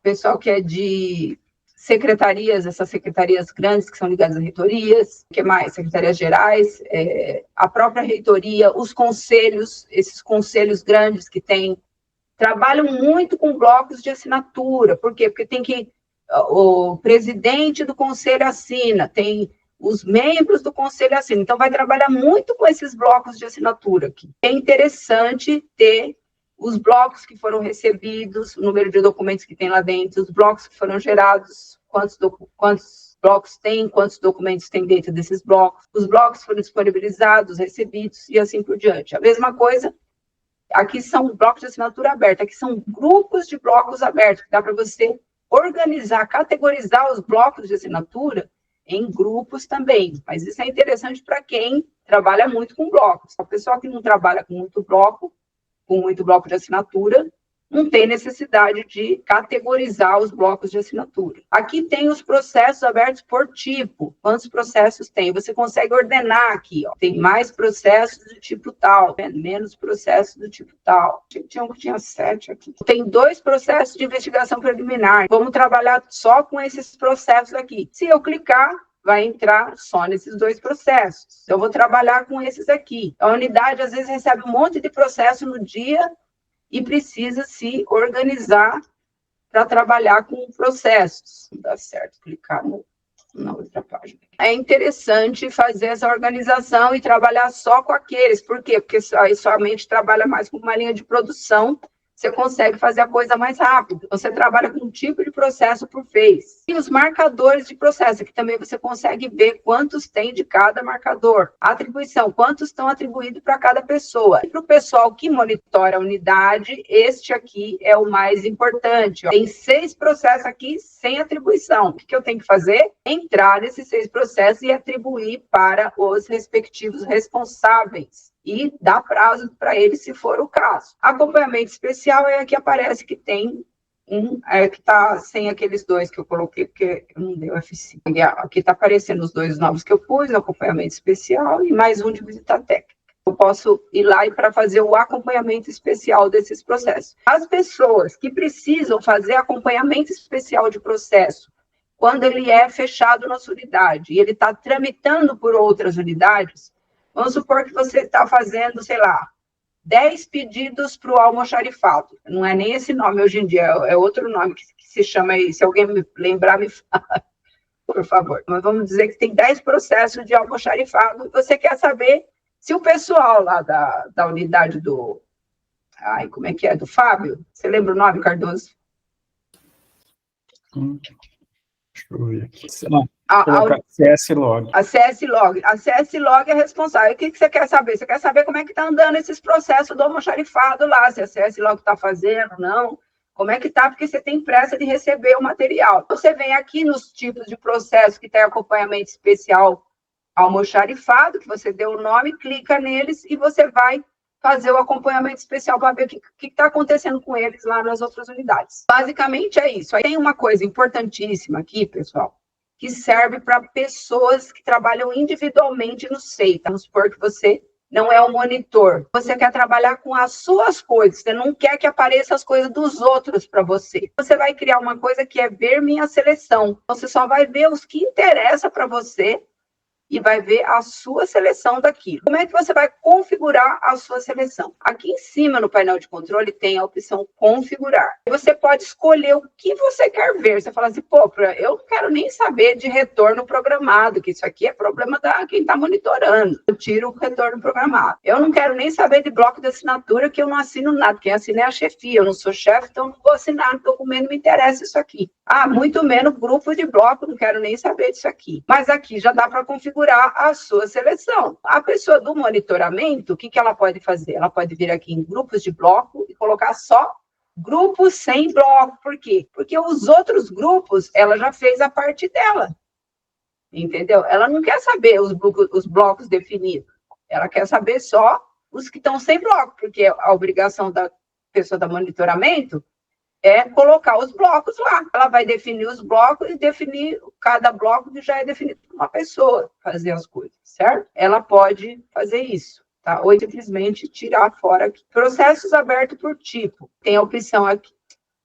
pessoal que é de secretarias, essas secretarias grandes que são ligadas a reitorias, o que mais? Secretarias gerais, a própria reitoria, os conselhos, esses conselhos grandes que tem, trabalham muito com blocos de assinatura. Por quê? Porque tem que o presidente do conselho assina, tem os membros do conselho assinam, então vai trabalhar muito com esses blocos de assinatura aqui. É interessante ter os blocos que foram recebidos, o número de documentos que tem lá dentro, os blocos que foram gerados, quantos blocos tem, quantos documentos tem dentro desses blocos, os blocos foram disponibilizados, recebidos e assim por diante. A mesma coisa, aqui são blocos de assinatura aberta, aqui são grupos de blocos abertos, que dá para você organizar, categorizar os blocos de assinatura em grupos também, mas isso é interessante para quem trabalha muito com blocos. A pessoa que não trabalha com muito bloco de assinatura, não tem necessidade de categorizar os blocos de assinatura. Aqui tem os processos abertos por tipo. Quantos processos tem? Você consegue ordenar aqui, ó. Tem mais processos do tipo tal, menos processos do tipo tal. Tinha 7 aqui. Tem 2 processos de investigação preliminar. Vamos trabalhar só com esses processos aqui. Se eu clicar, vai entrar só nesses 2 processos. Eu vou trabalhar com esses aqui. A unidade, às vezes, recebe um monte de processo no dia e precisa se organizar para trabalhar com processos. Não dá certo clicar na outra página. É interessante fazer essa organização e trabalhar só com aqueles. Por quê? Porque aí somente trabalha mais com uma linha de produção, você consegue fazer a coisa mais rápido. Você trabalha com um tipo de processo por vez. E os marcadores de processo, que também você consegue ver quantos tem de cada marcador. A atribuição, quantos estão atribuídos para cada pessoa. E para o pessoal que monitora a unidade, este aqui é o mais importante. Tem 6 processos aqui sem atribuição. O que eu tenho que fazer? Entrar nesses 6 processos e atribuir para os respectivos responsáveis. E dá prazo para ele, se for o caso. Acompanhamento especial é aqui aparece que tem que está sem aqueles 2 que eu coloquei, porque não deu F5. Aqui está aparecendo os 2 novos que eu pus, acompanhamento especial, e mais um de visita técnica. Eu posso ir lá para fazer o acompanhamento especial desses processos. As pessoas que precisam fazer acompanhamento especial de processo, quando ele é fechado na sua unidade, e ele está tramitando por outras unidades, vamos supor que você está fazendo, sei lá, 10 pedidos para o almoxarifado. Não é nem esse nome hoje em dia, é outro nome que se chama aí. Se alguém me lembrar, me fala, por favor. Mas vamos dizer que tem 10 processos de almoxarifado e você quer saber se o pessoal lá da unidade do... Ai, como é que é? Do Fábio? Você lembra o nome, Cardoso? Deixa eu ver aqui. CSLog. A CSLog. A CSLog é responsável. O que você quer saber? Você quer saber como é que está andando esses processos do almoxarifado lá, se a CSLog está fazendo, não. Como é que está? Porque você tem pressa de receber o material. Você vem aqui nos tipos de processo que tem acompanhamento especial almoxarifado, que você deu o nome, clica neles e você vai fazer o acompanhamento especial para ver o que está acontecendo com eles lá nas outras unidades. Basicamente é isso. Aí tem uma coisa importantíssima aqui, pessoal, que serve para pessoas que trabalham individualmente no SEI. Vamos supor que você não é um monitor. Você quer trabalhar com as suas coisas. Você não quer que apareça as coisas dos outros para você. Você vai criar uma coisa que é ver minha seleção. Você só vai ver os que interessam para você e vai ver a sua seleção daquilo. Como é que você vai configurar a sua seleção? Aqui em cima, no painel de controle, tem a opção configurar. Você pode escolher o que você quer ver. Você fala assim, pô, eu não quero nem saber de retorno programado, que isso aqui é problema da quem está monitorando. Eu tiro o retorno programado. Eu não quero nem saber de bloco de assinatura, que eu não assino nada. Quem assina é a chefia. Eu não sou chefe, então não vou assinar documento, não me interessa isso aqui. Ah, muito menos grupo de bloco, não quero nem saber disso aqui. Mas aqui já dá para configurar a sua seleção. A pessoa do monitoramento, o que ela pode fazer? Ela pode vir aqui em grupos de bloco e colocar só grupos sem bloco. Por quê? Porque os outros grupos, ela já fez a parte dela. Entendeu? Ela não quer saber os blocos definidos. Ela quer saber só os que estão sem bloco, porque a obrigação da pessoa do monitoramento é colocar os blocos lá. Ela vai definir os blocos e definir cada bloco que já é definido por uma pessoa, fazer as coisas, certo? Ela pode fazer isso, tá? Ou simplesmente tirar fora aqui. Processos abertos por tipo. Tem a opção aqui.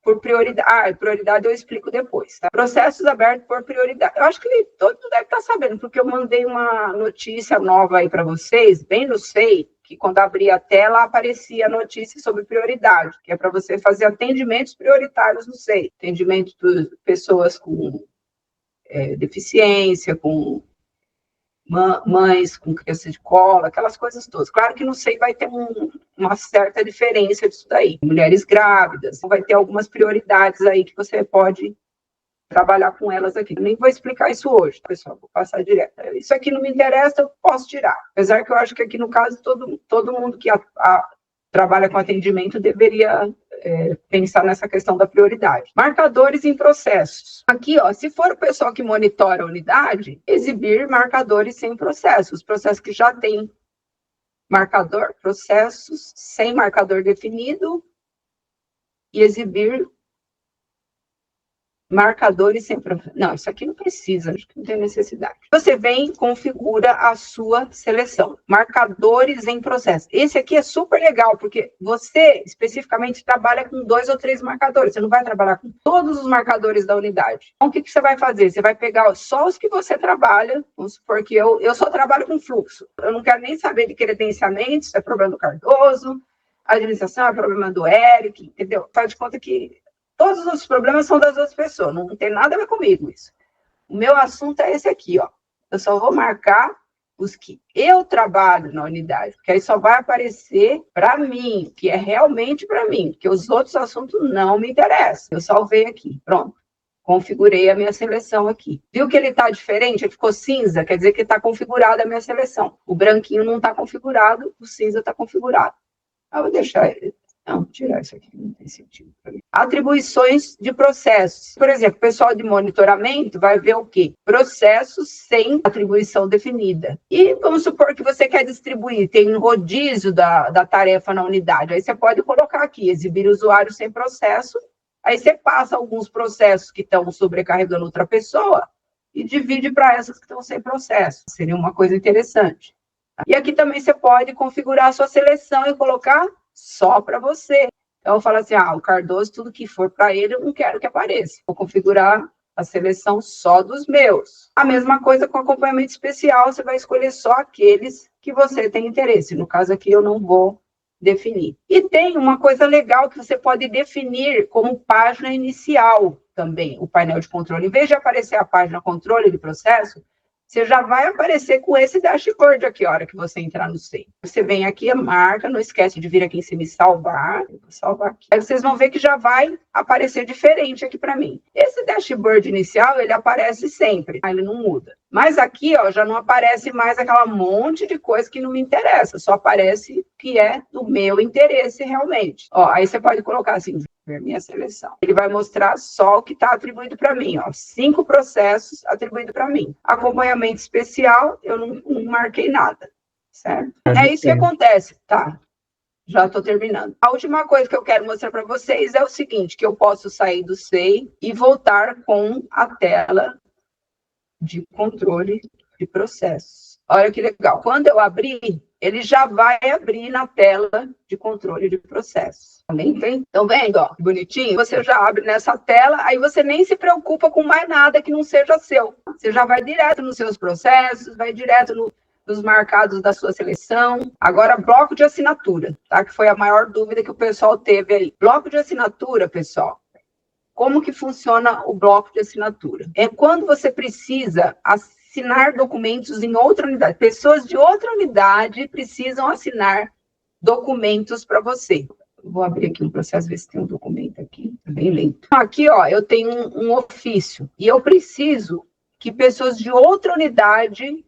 por prioridade. Prioridade eu explico depois, tá? Processos abertos por prioridade. Eu acho que todo mundo deve estar sabendo, porque eu mandei uma notícia nova aí para vocês, bem no SEI, que quando abri a tela aparecia a notícia sobre prioridade, que é para você fazer atendimentos prioritários no SEI. Atendimento de pessoas com deficiência, com mães com criança de cola, aquelas coisas todas. Claro que no SEI vai ter uma certa diferença disso daí. Mulheres grávidas, vai ter algumas prioridades aí que você pode trabalhar com elas aqui. Eu nem vou explicar isso hoje, pessoal, vou passar direto. Isso aqui não me interessa, eu posso tirar. Apesar que eu acho que aqui no caso todo mundo que trabalha com atendimento deveria pensar nessa questão da prioridade. Marcadores em processos. Aqui, ó, se for o pessoal que monitora a unidade, exibir marcadores sem processos. Os processos que já têm marcador, processos sem marcador definido, e exibir marcadores sem... Não, isso aqui não precisa, acho que não tem necessidade. Você vem e configura a sua seleção. Marcadores em processo. Esse aqui é super legal, porque você, especificamente, trabalha com 2 ou 3 marcadores. Você não vai trabalhar com todos os marcadores da unidade. Então, o que você vai fazer? Você vai pegar só os que você trabalha. Vamos supor que eu só trabalho com fluxo. Eu não quero nem saber de credenciamento, isso é problema do Cardoso. A administração é problema do Eric, entendeu? Faz de conta que todos os outros problemas são das outras pessoas, não tem nada a ver comigo isso. O meu assunto é esse aqui, ó. Eu só vou marcar os que eu trabalho na unidade, porque aí só vai aparecer para mim, que é realmente para mim, porque os outros assuntos não me interessam. Eu salvei aqui, pronto. Configurei a minha seleção aqui. Viu que ele está diferente? Ele ficou cinza, quer dizer que está configurada a minha seleção. O branquinho não está configurado, o cinza está configurado. Eu vou deixar ele. Não, tirar isso aqui, não tem sentido para mim. Atribuições de processos. Por exemplo, o pessoal de monitoramento vai ver o quê? Processos sem atribuição definida. E vamos supor que você quer distribuir, tem um rodízio da tarefa na unidade. Aí você pode colocar aqui, exibir usuário sem processo. Aí você passa alguns processos que estão sobrecarregando outra pessoa e divide para essas que estão sem processo. Seria uma coisa interessante. E aqui também você pode configurar a sua seleção e colocar só para você. Então, eu falo assim, o Cardoso, tudo que for para ele, eu não quero que apareça. Vou configurar a seleção só dos meus. A mesma coisa com acompanhamento especial, você vai escolher só aqueles que você tem interesse. No caso aqui, eu não vou definir. E tem uma coisa legal que você pode definir como página inicial também, o painel de controle. Em vez de aparecer a página controle de processo, você já vai aparecer com esse dashboard aqui, a hora que você entrar no SEI. Você vem aqui, marca, não esquece de vir aqui em cima e salvar. Eu vou salvar aqui. Aí vocês vão ver que já vai aparecer diferente aqui para mim. Esse dashboard inicial, ele aparece sempre, ele não muda. Mas aqui, ó, já não aparece mais aquela monte de coisa que não me interessa, só aparece que é do meu interesse realmente. Ó, aí você pode colocar assim, ver minha seleção. Ele vai mostrar só o que está atribuído para mim, ó, 5 processos atribuídos para mim. Acompanhamento especial, eu não marquei nada, certo? É isso que acontece, tá? Já estou terminando. A última coisa que eu quero mostrar para vocês é o seguinte, que eu posso sair do SEI e voltar com a tela de controle de processos. Olha que legal. Quando eu abrir, ele já vai abrir na tela de controle de processos. Também tem? Estão vendo? Ó, que bonitinho? Você já abre nessa tela, aí você nem se preocupa com mais nada que não seja seu. Você já vai direto nos seus processos, vai direto nos marcados da sua seleção. Agora, bloco de assinatura, tá? Que foi a maior dúvida que o pessoal teve aí. Bloco de assinatura, pessoal. Como que funciona o bloco de assinatura? É quando você precisa assinar documentos em outra unidade. Pessoas de outra unidade precisam assinar documentos para você. Vou abrir aqui um processo, ver se tem um documento aqui. É bem lento. Aqui, ó, eu tenho um ofício. E eu preciso que pessoas de outra unidade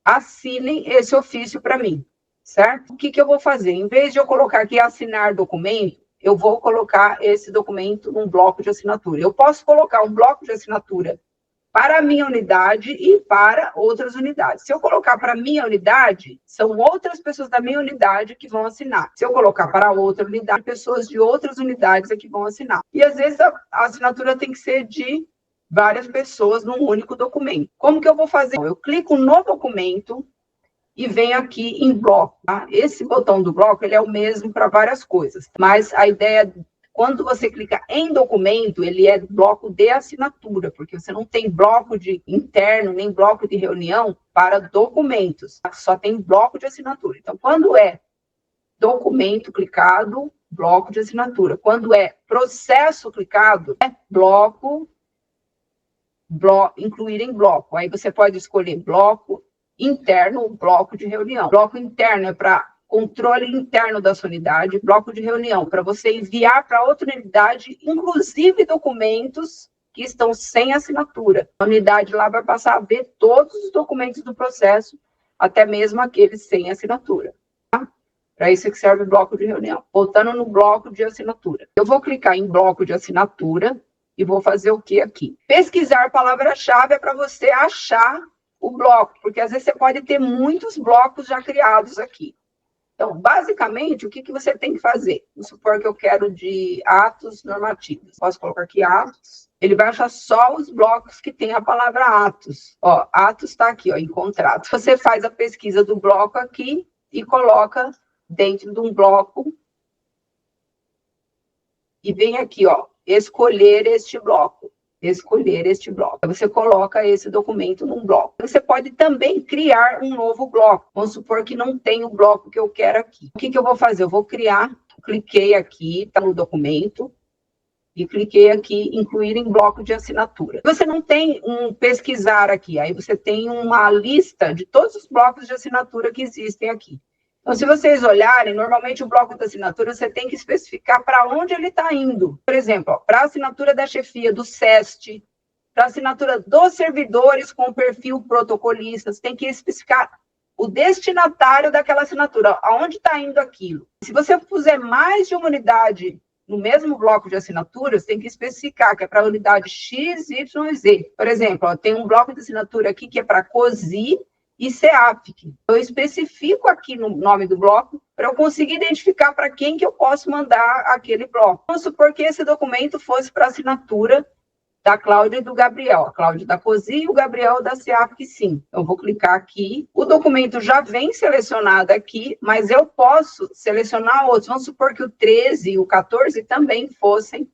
assinem esse ofício para mim, certo? O que eu vou fazer? Em vez de eu colocar aqui assinar documento, eu vou colocar esse documento num bloco de assinatura. Eu posso colocar um bloco de assinatura para a minha unidade e para outras unidades. Se eu colocar para a minha unidade, são outras pessoas da minha unidade que vão assinar. Se eu colocar para outra unidade, pessoas de outras unidades é que vão assinar. E, às vezes, a assinatura tem que ser de várias pessoas num único documento. Como que eu vou fazer? Eu clico no documento e venho aqui em bloco. Tá? Esse botão do bloco, ele é o mesmo para várias coisas. Mas a ideia quando você clica em documento, ele é bloco de assinatura, porque você não tem bloco de interno, nem bloco de reunião para documentos, só tem bloco de assinatura. Então, quando é documento clicado, bloco de assinatura. Quando é processo clicado, é incluir em bloco. Aí você pode escolher bloco interno ou bloco de reunião. Bloco interno é para controle interno da sua unidade, bloco de reunião, para você enviar para outra unidade, inclusive documentos que estão sem assinatura. A unidade lá vai passar a ver todos os documentos do processo, até mesmo aqueles sem assinatura. Tá? Para isso que serve o bloco de reunião. Voltando no bloco de assinatura. Eu vou clicar em bloco de assinatura e vou fazer o que aqui? Pesquisar palavra-chave é para você achar o bloco, porque às vezes você pode ter muitos blocos já criados aqui. Então, basicamente, o que você tem que fazer? Vamos supor que eu quero de atos normativos. Posso colocar aqui atos. Ele vai achar só os blocos que tem a palavra atos. Ó, atos está aqui, ó, encontrado. Você faz a pesquisa do bloco aqui e coloca dentro de um bloco. E vem aqui, ó, escolher este bloco. Escolher este bloco. Você coloca esse documento num bloco. Você pode também criar um novo bloco. Vamos supor que não tem o bloco que eu quero aqui. O que eu vou fazer? Eu vou criar, cliquei aqui, está no documento, e cliquei aqui, incluir em bloco de assinatura. Você não tem um pesquisar aqui, aí você tem uma lista de todos os blocos de assinatura que existem aqui. Então, se vocês olharem, normalmente o bloco da assinatura você tem que especificar para onde ele está indo. Por exemplo, para a assinatura da chefia, do SEST, para a assinatura dos servidores com perfil protocolista, você tem que especificar o destinatário daquela assinatura, aonde está indo aquilo. Se você puser mais de uma unidade no mesmo bloco de assinatura, você tem que especificar que é para a unidade X, Y e Z. Por exemplo, ó, tem um bloco de assinatura aqui que é para COSI, e CEAFIC. Eu especifico aqui no nome do bloco para eu conseguir identificar para quem que eu posso mandar aquele bloco. Vamos supor que esse documento fosse para assinatura da Cláudia e do Gabriel. A Cláudia da COSI e o Gabriel da CEAFIC, sim. Eu vou clicar aqui. O documento já vem selecionado aqui, mas eu posso selecionar outros. Vamos supor que o 13 e o 14 também fossem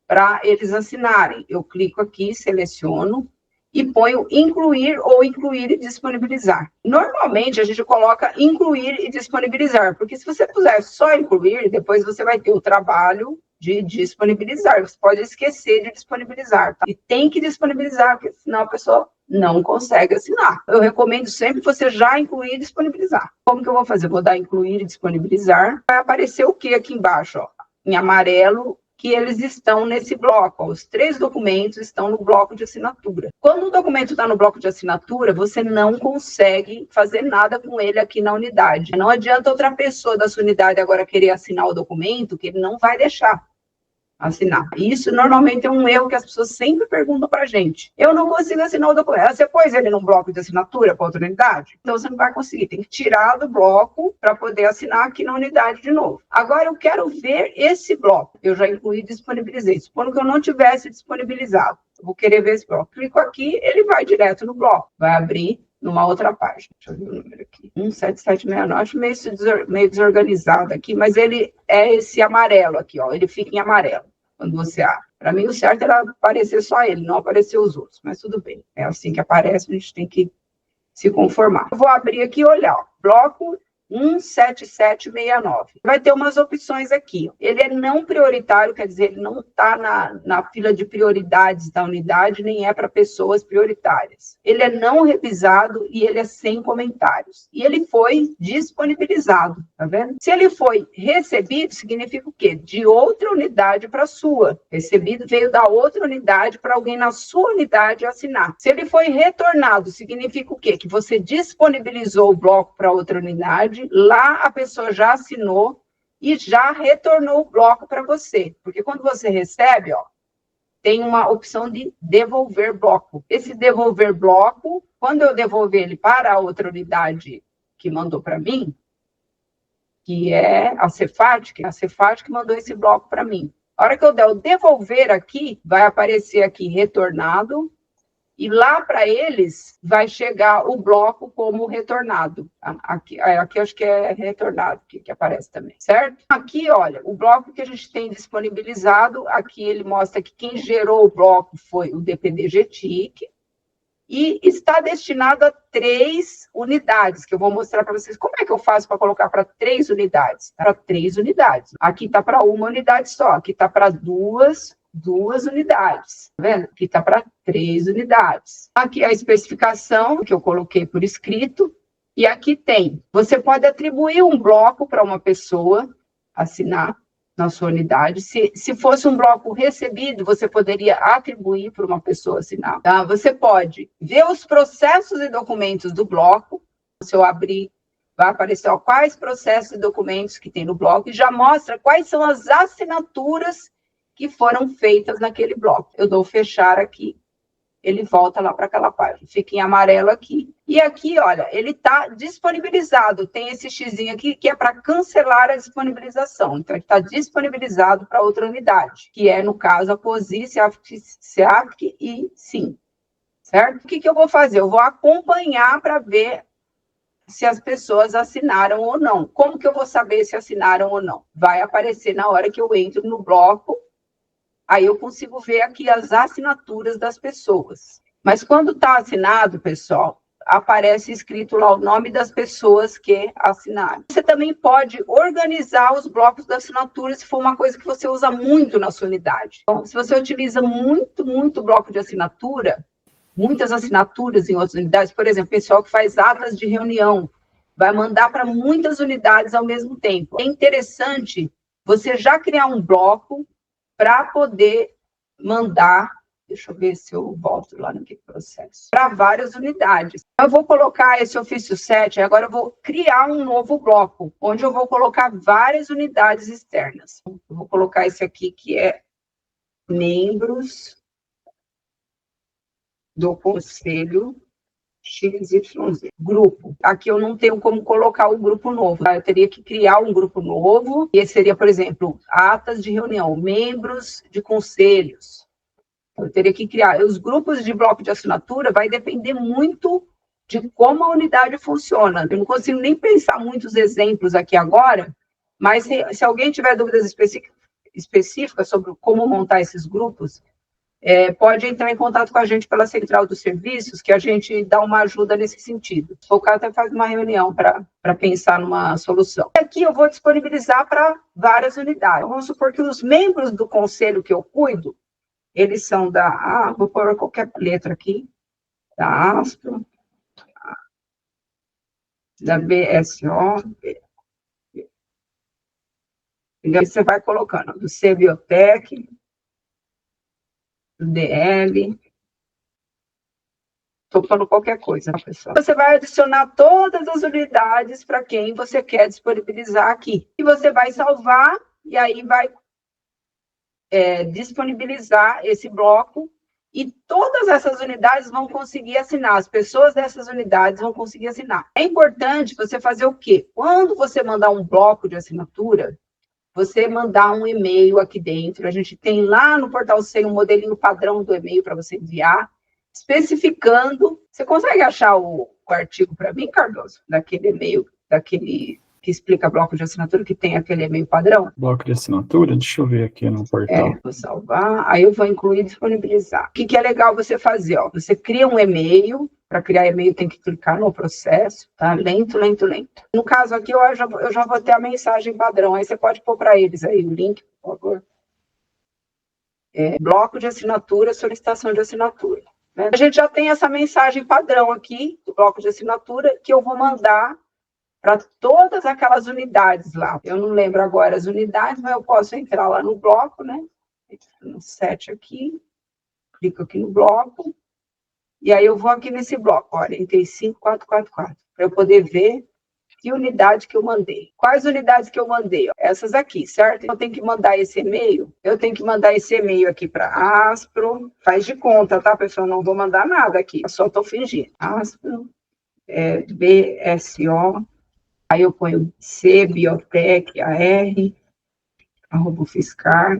para eles assinarem. Eu clico aqui, seleciono, e ponho incluir ou incluir e disponibilizar. Normalmente, a gente coloca incluir e disponibilizar, porque se você puser só incluir, depois você vai ter o trabalho de disponibilizar. Você pode esquecer de disponibilizar, tá? E tem que disponibilizar, porque senão a pessoa não consegue assinar. Eu recomendo sempre você já incluir e disponibilizar. Como que eu vou fazer? Eu vou dar incluir e disponibilizar. Vai aparecer o que aqui embaixo, ó, em amarelo, que eles estão nesse bloco. Ó, os 3 documentos estão no bloco de assinatura. Quando o documento está no bloco de assinatura, você não consegue fazer nada com ele aqui na unidade. Não adianta outra pessoa da sua unidade agora querer assinar o documento, que ele não vai deixar assinar. Isso, normalmente, é um erro que as pessoas sempre perguntam para a gente. Eu não consigo assinar o documento. Você pôs ele num bloco de assinatura para outra unidade? Então, você não vai conseguir. Tem que tirar do bloco para poder assinar aqui na unidade de novo. Agora, eu quero ver esse bloco. Eu já incluí e disponibilizei. Supondo que eu não tivesse disponibilizado. Eu vou querer ver esse bloco. Clico aqui, ele vai direto no bloco. Vai abrir numa outra página. Deixa eu ver o número aqui. 17769. Acho meio desorganizado aqui, mas ele é esse amarelo aqui, ó. Ele fica em amarelo quando você abre. Para mim, o certo era aparecer só ele, não aparecer os outros. Mas tudo bem. É assim que aparece, a gente tem que se conformar. Eu vou abrir aqui e olhar, ó. Bloco 17769. Vai ter umas opções aqui. Ele é não prioritário, quer dizer, ele não está na fila de prioridades da unidade, nem é para pessoas prioritárias. Ele é não revisado e ele é sem comentários. E ele foi disponibilizado, tá vendo? Se ele foi recebido, significa o quê? De outra unidade para a sua. Recebido veio da outra unidade para alguém na sua unidade assinar. Se ele foi retornado, significa o quê? Que você disponibilizou o bloco para outra unidade, lá a pessoa já assinou e já retornou o bloco para você. Porque quando você recebe, ó, tem uma opção de devolver bloco. Esse devolver bloco, quando eu devolver ele para a outra unidade que mandou para mim, que é a Cefat que mandou esse bloco para mim. A hora que eu der o devolver aqui, vai aparecer aqui retornado E lá para eles vai chegar o bloco como retornado. Aqui acho que é retornado que aparece também, certo? Aqui, olha, o bloco que a gente tem disponibilizado, aqui ele mostra que quem gerou o bloco foi o DPD-GTIC e está destinado a 3 unidades, que eu vou mostrar para vocês como é que eu faço para colocar para 3 unidades. Para 3 unidades. Aqui está para uma unidade só, aqui está para duas unidades, tá vendo? Aqui está para 3 unidades. Aqui a especificação que eu coloquei por escrito, e aqui tem, você pode atribuir um bloco para uma pessoa assinar na sua unidade. Se fosse um bloco recebido, você poderia atribuir para uma pessoa assinar. Tá? Você pode ver os processos e documentos do bloco, se eu abrir, vai aparecer ó, quais processos e documentos que tem no bloco, e já mostra quais são as assinaturas que foram feitas naquele bloco. Eu dou fechar aqui, ele volta lá para aquela página. Fica em amarelo aqui. E aqui, olha, ele está disponibilizado. Tem esse xizinho aqui que é para cancelar a disponibilização. Então, ele está disponibilizado para outra unidade, que é, no caso, a POSI, SEAFC e SIM. Certo? O que eu vou fazer? Eu vou acompanhar para ver se as pessoas assinaram ou não. Como que eu vou saber se assinaram ou não? Vai aparecer na hora que eu entro no bloco. Aí eu consigo ver aqui as assinaturas das pessoas. Mas quando está assinado, pessoal, aparece escrito lá o nome das pessoas que assinaram. Você também pode organizar os blocos da assinatura se for uma coisa que você usa muito na sua unidade. Então, se você utiliza muito bloco de assinatura, muitas assinaturas em outras unidades, por exemplo, pessoal que faz atas de reunião, vai mandar para muitas unidades ao mesmo tempo. É interessante você já criar um bloco para poder mandar, deixa eu ver se eu volto lá no que processo, para várias unidades. Eu vou colocar esse ofício 7, agora eu vou criar um novo bloco, onde eu vou colocar várias unidades externas. Eu vou colocar esse aqui, que é membros do Conselho XYZ. Grupo. Aqui eu não tenho como colocar o grupo novo. Tá? Eu teria que criar um grupo novo. E esse seria, por exemplo, atas de reunião, membros de conselhos. Eu teria que criar. Os grupos de bloco de assinatura vai depender muito de como a unidade funciona. Eu não consigo nem pensar muitos exemplos aqui agora, mas se alguém tiver dúvidas específicas sobre como montar esses grupos, pode entrar em contato com a gente pela central dos serviços, que a gente dá uma ajuda nesse sentido. O cara até faz uma reunião para pensar numa solução. Aqui eu vou disponibilizar para várias unidades. Vamos supor que os membros do conselho que eu cuido, eles são vou pôr qualquer letra aqui, da ASPRO, da BSO, e aí você vai colocando, do CBiotec, do DL, estou falando qualquer coisa, pessoal. Você vai adicionar todas as unidades para quem você quer disponibilizar aqui. E você vai salvar, e aí vai disponibilizar esse bloco, e todas essas unidades vão conseguir assinar. As pessoas dessas unidades vão conseguir assinar. É importante você fazer o quê? Quando você mandar um bloco de assinatura, você mandar um e-mail aqui dentro. A gente tem lá no Portal SEI um modelinho padrão do e-mail para você enviar, especificando. Você consegue achar o artigo para mim, Cardoso? Daquele e-mail, daquele que explica bloco de assinatura, que tem aquele e-mail padrão? Bloco de assinatura? Deixa eu ver aqui no portal. Vou salvar, aí eu vou incluir e disponibilizar. O que é legal você fazer? Ó, você cria um e-mail. Para criar e-mail tem que clicar no processo, tá? Lento. No caso aqui, eu já vou ter a mensagem padrão, aí você pode pôr para eles aí o link, por favor. Bloco de assinatura, solicitação de assinatura. Né? A gente já tem essa mensagem padrão aqui, do bloco de assinatura, que eu vou mandar para todas aquelas unidades lá. Eu não lembro agora as unidades, mas eu posso entrar lá no bloco, né? No 7 aqui, clico aqui no bloco, e aí eu vou aqui nesse bloco, ó, 45444, para eu poder ver que unidade que eu mandei. Quais unidades que eu mandei? Ó, essas aqui, certo? Eu tenho que mandar esse e-mail, aqui para ASPRO, faz de conta, tá, pessoal? Não vou mandar nada aqui, eu só estou fingindo. ASPRO, BSO, aí eu ponho CBiotec, AR, @fiscar,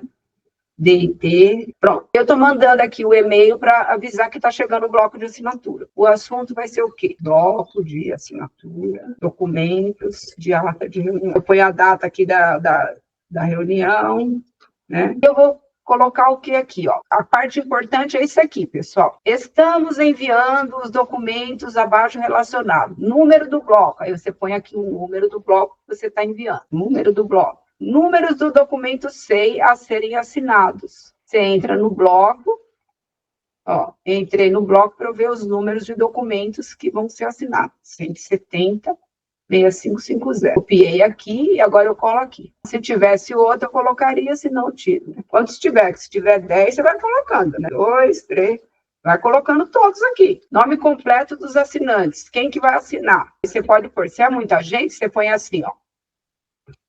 DIT, pronto. Eu estou mandando aqui o e-mail para avisar que está chegando o bloco de assinatura. O assunto vai ser o quê? Bloco de assinatura, documentos de ata de reunião. Eu ponho a data aqui da reunião, né? Eu vou colocar o que aqui, ó. A parte importante é isso aqui, pessoal. Estamos enviando os documentos abaixo relacionados. Número do bloco. Aí você põe aqui o número do bloco que você está enviando. Número do bloco. Números do documento SEI a serem assinados. Você entra no bloco, ó, entrei no bloco para ver os números de documentos que vão ser assinados. 170, 6550. Copiei aqui e agora eu colo aqui. Se tivesse outro, eu colocaria, se não, tiro. Né? Quantos tiver? Se tiver 10, você vai colocando, né? 2, 3, vai colocando todos aqui. Nome completo dos assinantes. Quem que vai assinar? Você pode pôr, se é muita gente, você põe assim, ó.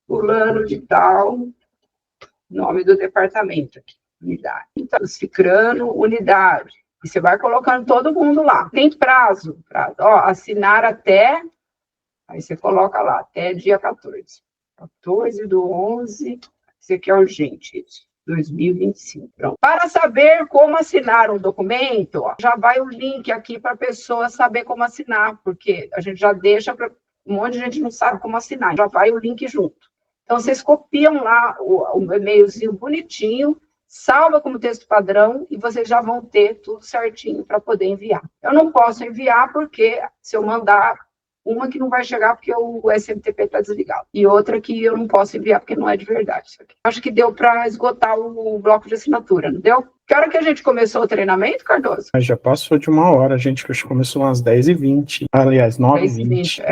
Fulano de tal, nome do departamento aqui, unidade. Então, Cicrano, unidade. E você vai colocando todo mundo lá. Tem prazo. Ó, assinar até, aí você coloca lá, até dia 14. 14/11, isso aqui é urgente, 2025. Pronto. Para saber como assinar um documento, ó, já vai o link aqui para a pessoa saber como assinar, porque a gente já deixa para um monte de gente não sabe como assinar, já vai o link junto. Então, vocês copiam lá o e-mailzinho bonitinho, salva como texto padrão e vocês já vão ter tudo certinho para poder enviar. Eu não posso enviar porque se eu mandar uma que não vai chegar porque o SMTP está desligado. E outra que eu não posso enviar porque não é de verdade. Isso aqui. Acho que deu para esgotar o bloco de assinatura, não deu? Que hora que a gente começou o treinamento, Cardoso? Mas já passou de 1 hora, a gente começou às 10h20. Aliás, 9h20.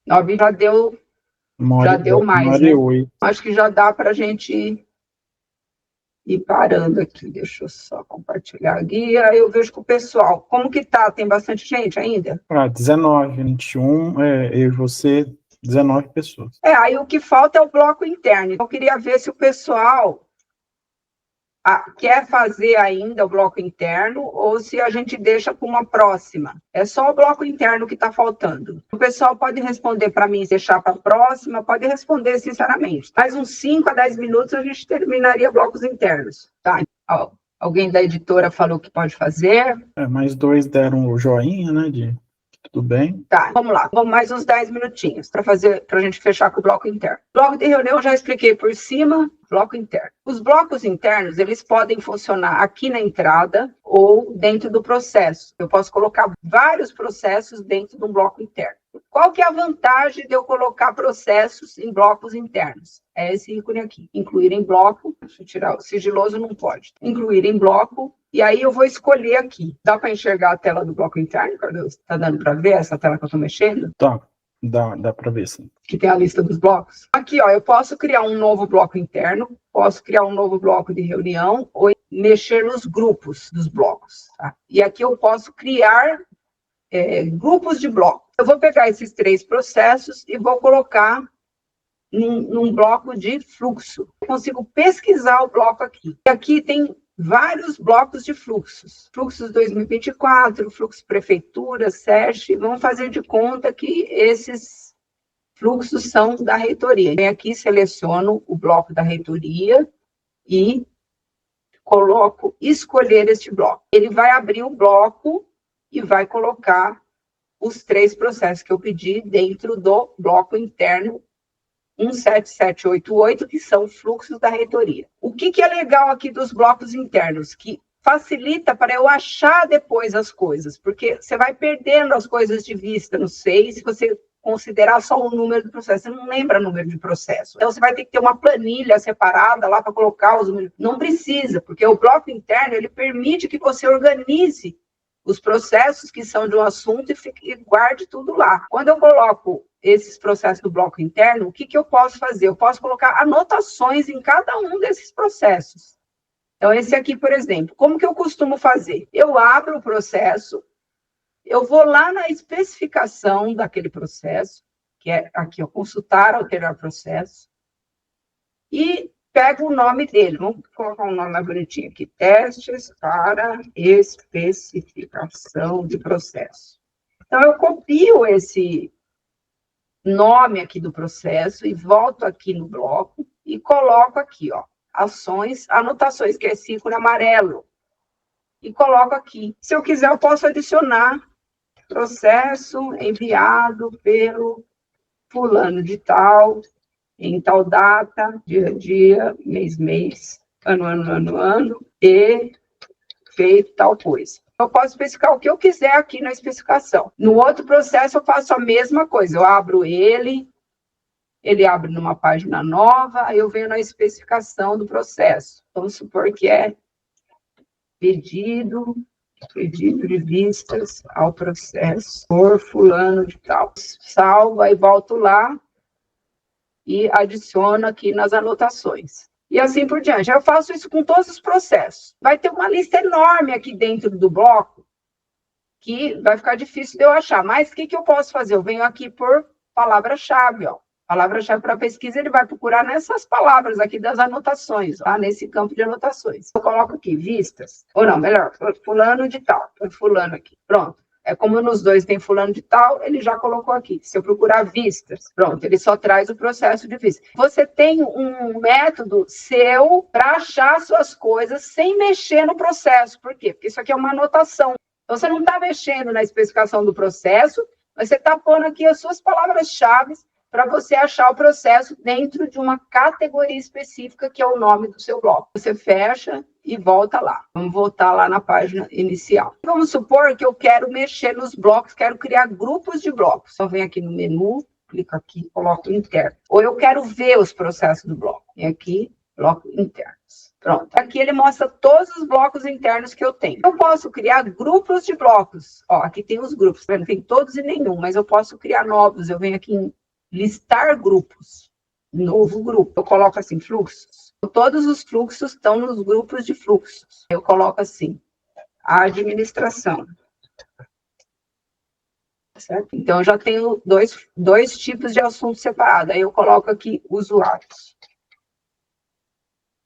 9h já deu... Já deu mais, né? Acho que já dá para a gente ir parando aqui. Deixa eu só compartilhar a guia. Eu vejo com o pessoal. Como que tá? Tem bastante gente ainda? 19, 21, eu e você, 19 pessoas. Aí o que falta é o bloco interno. Eu queria ver se o pessoal quer fazer ainda o bloco interno ou se a gente deixa para uma próxima. É só o bloco interno que está faltando. O pessoal pode responder para mim, deixar para a próxima, pode responder sinceramente. Mais uns 5 a 10 minutos a gente terminaria blocos internos. Tá? Alguém da editora falou que pode fazer. Mais 2 deram o joinha, né, tudo bem. Tá, vamos lá. Vamos mais uns 10 minutinhos para a gente fechar com o bloco interno. Bloco de reunião eu já expliquei por cima, bloco interno. Os blocos internos, eles podem funcionar aqui na entrada ou dentro do processo. Eu posso colocar vários processos dentro de um bloco interno. Qual que é a vantagem de eu colocar processos em blocos internos? É esse ícone aqui. Incluir em bloco. Deixa eu tirar, o sigiloso não pode. Incluir em bloco. E aí eu vou escolher aqui. Dá para enxergar a tela do bloco interno, Cardoso? Tá dando para ver essa tela que eu estou mexendo? Tá, dá para ver, sim. Que tem a lista dos blocos. Aqui, ó, eu posso criar um novo bloco interno, posso criar um novo bloco de reunião ou mexer nos grupos dos blocos. Tá? E aqui eu posso criar grupos de blocos. Eu vou pegar esses 3 processos e vou colocar num bloco de fluxo. Eu consigo pesquisar o bloco aqui. E aqui tem vários blocos de fluxos. Fluxos 2024, fluxo prefeitura, SESC. Vamos fazer de conta que esses fluxos são da reitoria. Vem aqui, seleciono o bloco da reitoria e coloco escolher este bloco. Ele vai abrir o bloco e vai colocar os 3 processos que eu pedi dentro do bloco interno 17788, que são fluxos da reitoria. O que é legal aqui dos blocos internos? Que facilita para eu achar depois as coisas, porque você vai perdendo as coisas de vista, não sei, se você considerar só o número do processo, você não lembra o número de processo. Então, você vai ter que ter uma planilha separada lá para colocar os números. Não precisa, porque o bloco interno, ele permite que você organize os processos que são de um assunto e guarde tudo lá. Quando eu coloco esses processos do bloco interno, o que eu posso fazer? Eu posso colocar anotações em cada um desses processos. Então, esse aqui, por exemplo, como que eu costumo fazer? Eu abro o processo, eu vou lá na especificação daquele processo, que é aqui, ó, consultar, alterar processo, e pego o nome dele. Vamos colocar um nome mais bonitinho aqui. Testes para especificação de processo. Então, eu copio esse nome aqui do processo e volto aqui no bloco e coloco aqui, ó. ações, anotações, que é círculo amarelo, e coloco aqui. Se eu quiser, eu posso adicionar processo enviado pelo fulano de tal, em tal data, dia, mês, ano, e feito tal coisa. Eu posso especificar o que eu quiser aqui na especificação. No outro processo, eu faço a mesma coisa. Eu abro ele abre numa página nova, aí eu venho na especificação do processo. Vamos supor que é pedido de vistas ao processo por fulano de tal. Salvo, aí volto lá e adiciono aqui nas anotações. E assim por diante. Eu faço isso com todos os processos. Vai ter uma lista enorme aqui dentro do bloco, que vai ficar difícil de eu achar. Mas o que eu posso fazer? Eu venho aqui por palavra-chave, ó. Palavra-chave para pesquisa, ele vai procurar nessas palavras aqui das anotações, lá nesse campo de anotações. Eu coloco aqui, vistas, ou não, melhor, fulano de tal, fulano aqui, pronto. É como nos dois tem fulano de tal, ele já colocou aqui. Se eu procurar vistas, pronto, ele só traz o processo de vista. Você tem um método seu para achar suas coisas sem mexer no processo. Por quê? Porque isso aqui é uma anotação. Então, você não está mexendo na especificação do processo, mas você está pondo aqui as suas palavras-chave para você achar o processo dentro de uma categoria específica, que é o nome do seu bloco. Você fecha e volta lá. Vamos voltar lá na página inicial. Vamos supor que eu quero mexer nos blocos, quero criar grupos de blocos. Então, venho aqui no menu, clico aqui, coloco interno. Ou eu quero ver os processos do bloco. Vem aqui, bloco internos. Pronto. Aqui ele mostra todos os blocos internos que eu tenho. Eu posso criar grupos de blocos. Ó, aqui tem os grupos. Não tem todos e nenhum, mas eu posso criar novos. Eu venho aqui em listar grupos, novo grupo. Eu coloco assim, fluxos. Todos os fluxos estão nos grupos de fluxos. Eu coloco assim, administração. Certo? Então, eu já tenho dois tipos de assuntos separados. Aí eu coloco aqui usuários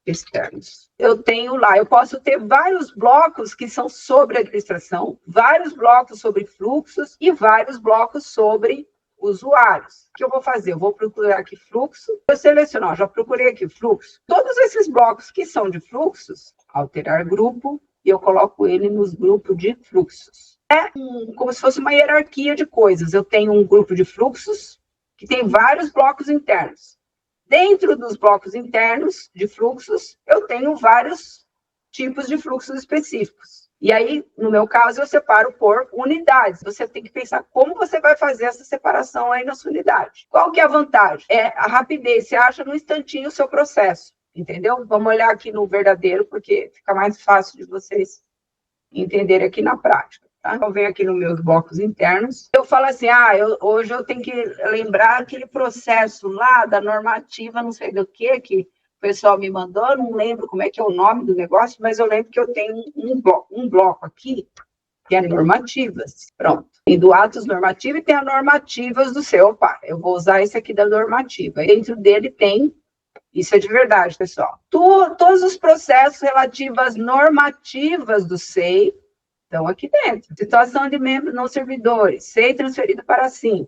externos. Eu tenho lá, eu posso ter vários blocos que são sobre administração, vários blocos sobre fluxos e vários blocos sobre usuários. O que eu vou fazer? Eu vou procurar aqui fluxo. Eu seleciono, ó, já procurei aqui fluxo. Todos esses blocos que são de fluxos, alterar grupo, e eu coloco ele nos grupos de fluxos. É como se fosse uma hierarquia de coisas. Eu tenho um grupo de fluxos que tem vários blocos internos. Dentro dos blocos internos de fluxos, eu tenho vários tipos de fluxos específicos. E aí, no meu caso, eu separo por unidades. Você tem que pensar como você vai fazer essa separação aí na sua unidade. Qual que é a vantagem? É a rapidez. Você acha no instantinho o seu processo, entendeu? Vamos olhar aqui no verdadeiro, porque fica mais fácil de vocês entenderem aqui na prática. Tá? Eu venho aqui nos meus blocos internos. Eu falo assim, hoje eu tenho que lembrar aquele processo lá da normativa, não sei do que o pessoal me mandou, não lembro como é que é o nome do negócio, mas eu lembro que eu tenho um bloco aqui, que é normativas. Pronto. Tem do atos normativo e tem as normativas do seu. Opa, eu vou usar esse aqui da normativa. Dentro dele tem, isso é de verdade, pessoal, todos os processos relativos às normativas do SEI estão aqui dentro. Situação de membros não servidores, SEI transferido para SIM.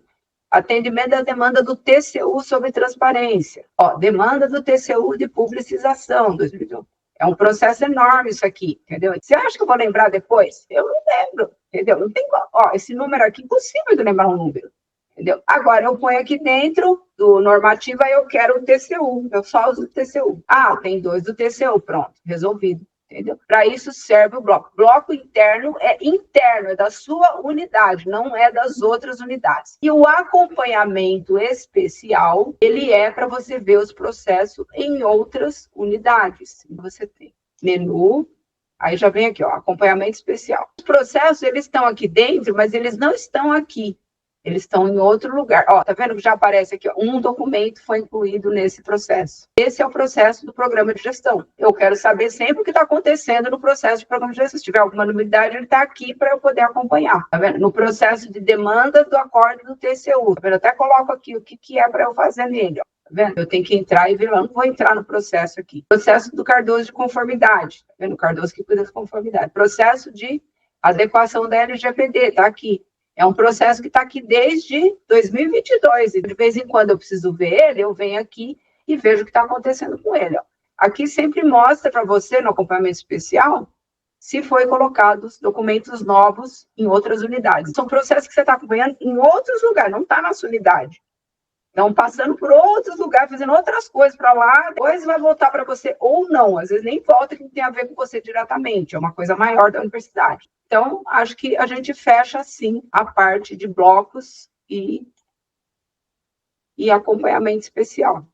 Atendimento da demanda do TCU sobre transparência. Ó, demanda do TCU de publicização. 2021. É um processo enorme isso aqui, entendeu? Você acha que eu vou lembrar depois? Eu não lembro, entendeu? Não tem como. Ó, esse número aqui, impossível de lembrar um número, entendeu? Agora, eu ponho aqui dentro do normativo, aí eu quero o TCU. Eu só uso o TCU. Ah, tem 2 do TCU. Pronto, resolvido. Entendeu? Para isso serve o bloco. Bloco interno é da sua unidade, não é das outras unidades. E o acompanhamento especial, ele é para você ver os processos em outras unidades. Você tem menu, aí já vem aqui, ó, acompanhamento especial. Os processos, eles estão aqui dentro, mas eles não estão aqui. Eles estão em outro lugar. Ó, tá vendo que já aparece aqui, ó, um documento foi incluído nesse processo. Esse é o processo do programa de gestão. Eu quero saber sempre o que está acontecendo no processo de programa de gestão. Se tiver alguma novidade, ele está aqui para eu poder acompanhar. Tá vendo? No processo de demanda do acordo do TCU. Tá vendo? Eu até coloco aqui o que é para eu fazer nele, ó. Tá vendo? Eu tenho que entrar e ver, eu não vou entrar no processo aqui. Processo do Cardoso de conformidade. Tá vendo? O Cardoso que cuida da conformidade. Processo de adequação da LGPD, tá aqui. É um processo que está aqui desde 2022, e de vez em quando eu preciso ver ele, eu venho aqui e vejo o que está acontecendo com ele. Ó. Aqui sempre mostra para você, no acompanhamento especial, se foi colocados documentos novos em outras unidades. São processos que você está acompanhando em outros lugares, não está na sua unidade. Então, passando por outros lugares, fazendo outras coisas para lá, depois vai voltar para você ou não. Às vezes nem volta, que não tem a ver com você diretamente, é uma coisa maior da universidade. Então, acho que a gente fecha, assim, a parte de blocos e acompanhamento especial.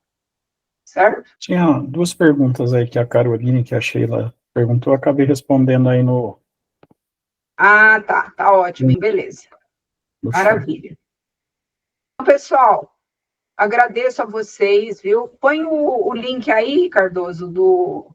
Certo? Tinha duas perguntas aí que a Caroline, que a Sheila perguntou, acabei respondendo aí no... Ah, tá ótimo, beleza. Maravilha. Então, pessoal, agradeço a vocês, viu? Põe o link aí, Cardoso,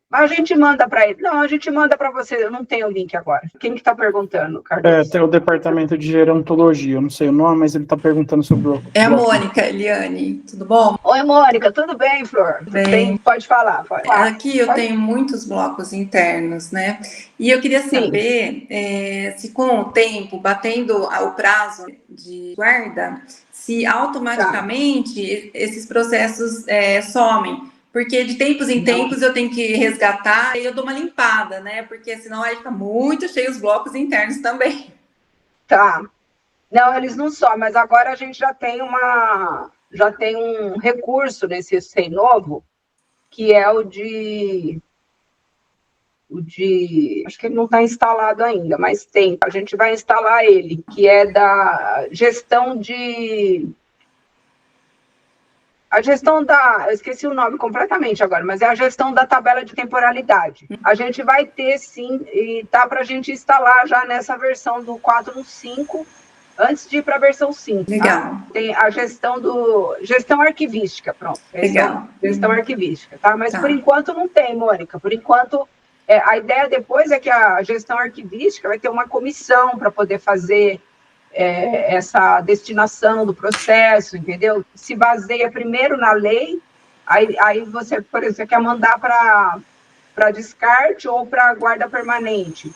Mas a gente manda para ele. Não, a gente manda para você, eu não tenho o link agora. Quem que está perguntando, Cardoso? Tem o departamento de gerontologia, eu não sei o nome, mas ele está perguntando sobre o... É a Mônica, Eliane, tudo bom? Oi, Mônica, tudo bem, Flor? Tudo bem? Pode falar, pode. Aqui eu tenho muitos blocos internos, né? E eu queria saber se com o tempo, batendo o prazo de guarda, se automaticamente esses processos somem. Porque de tempos em tempos eu tenho que resgatar e eu dou uma limpada, né? Porque senão aí fica muito cheio os blocos internos também. Tá. Não, eles não somem, mas agora a gente já tem um recurso nesse SEI novo, que é o de acho que ele não está instalado ainda, mas tem, a gente vai instalar ele, que é da gestão eu esqueci o nome completamente agora, mas é a gestão da tabela de temporalidade. A gente vai ter, sim, e tá para a gente instalar já nessa versão do 4.5, antes de ir para a versão 5. Legal. Tá? Tem a gestão arquivística, pronto. Legal. Gestão arquivística, tá? Mas por enquanto não tem, Mônica. Por enquanto, a ideia depois é que a gestão arquivística vai ter uma comissão para poder fazer essa destinação do processo, entendeu? Se baseia primeiro na lei, aí você, por exemplo, você quer mandar para descarte ou para guarda permanente.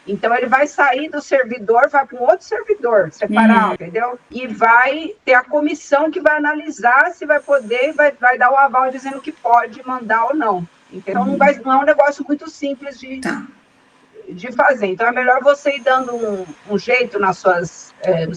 Então, ele vai sair do servidor, vai para um outro servidor, separado, entendeu? E vai ter a comissão que vai analisar se vai poder, vai dar o aval dizendo que pode mandar ou não. Então, não é um negócio muito simples de fazer. Então, é melhor você ir dando um jeito nos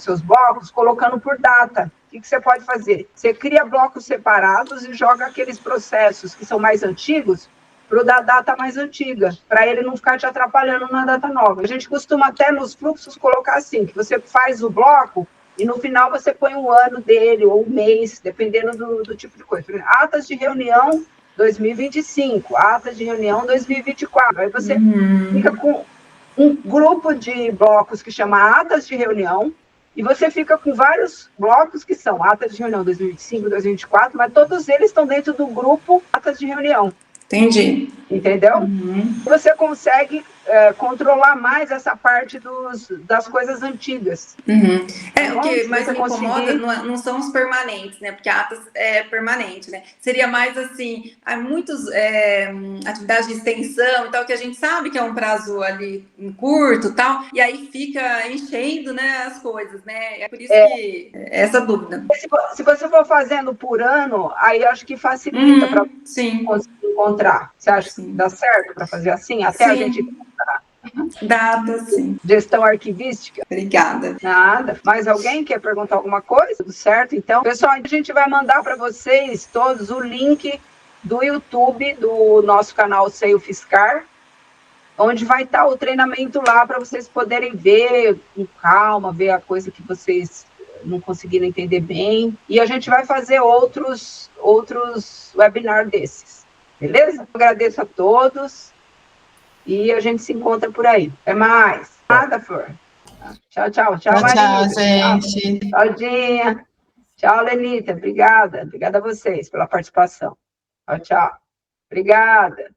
seus blocos, colocando por data. O que você pode fazer? Você cria blocos separados e joga aqueles processos que são mais antigos para o da data mais antiga, para ele não ficar te atrapalhando na data nova. A gente costuma até nos fluxos colocar assim, que você faz o bloco e no final você põe o ano dele, ou o mês, dependendo do tipo de coisa. Atas de reunião 2025, atas de reunião 2024. Aí você fica com um grupo de blocos que chama atas de reunião, e você fica com vários blocos que são atas de reunião 2025, 2024, mas todos eles estão dentro do grupo atas de reunião. Entendi. Entendeu? Você consegue controlar mais essa parte das coisas antigas. O que mais me incomoda não são os permanentes, né? Porque a ata é permanente, né? Seria mais assim, há muitas atividades de extensão e tal, que a gente sabe que é um prazo ali curto e tal, e aí fica enchendo, né, as coisas, né? É por isso que essa dúvida. Se você for fazendo por ano, aí acho que facilita para conseguir encontrar. Você acha que dá certo para fazer assim? Até a gente encontrar. Data, sim. Gestão arquivística. Obrigada. Nada. Mais alguém quer perguntar alguma coisa? Tudo certo? Então, pessoal, a gente vai mandar para vocês todos o link do YouTube do nosso canal SEI UFSCar, onde vai estar o treinamento lá para vocês poderem ver com calma, ver a coisa que vocês não conseguiram entender bem. E a gente vai fazer outros webinars desses. Beleza? Agradeço a todos. E a gente se encontra por aí. Até mais. Nada, Flor. Tchau, tchau. Tchau, Maria. Tchau, gente. Tchau, Dinha. Tchau, Lenita. Obrigada. Obrigada a vocês pela participação. Tchau, tchau. Obrigada.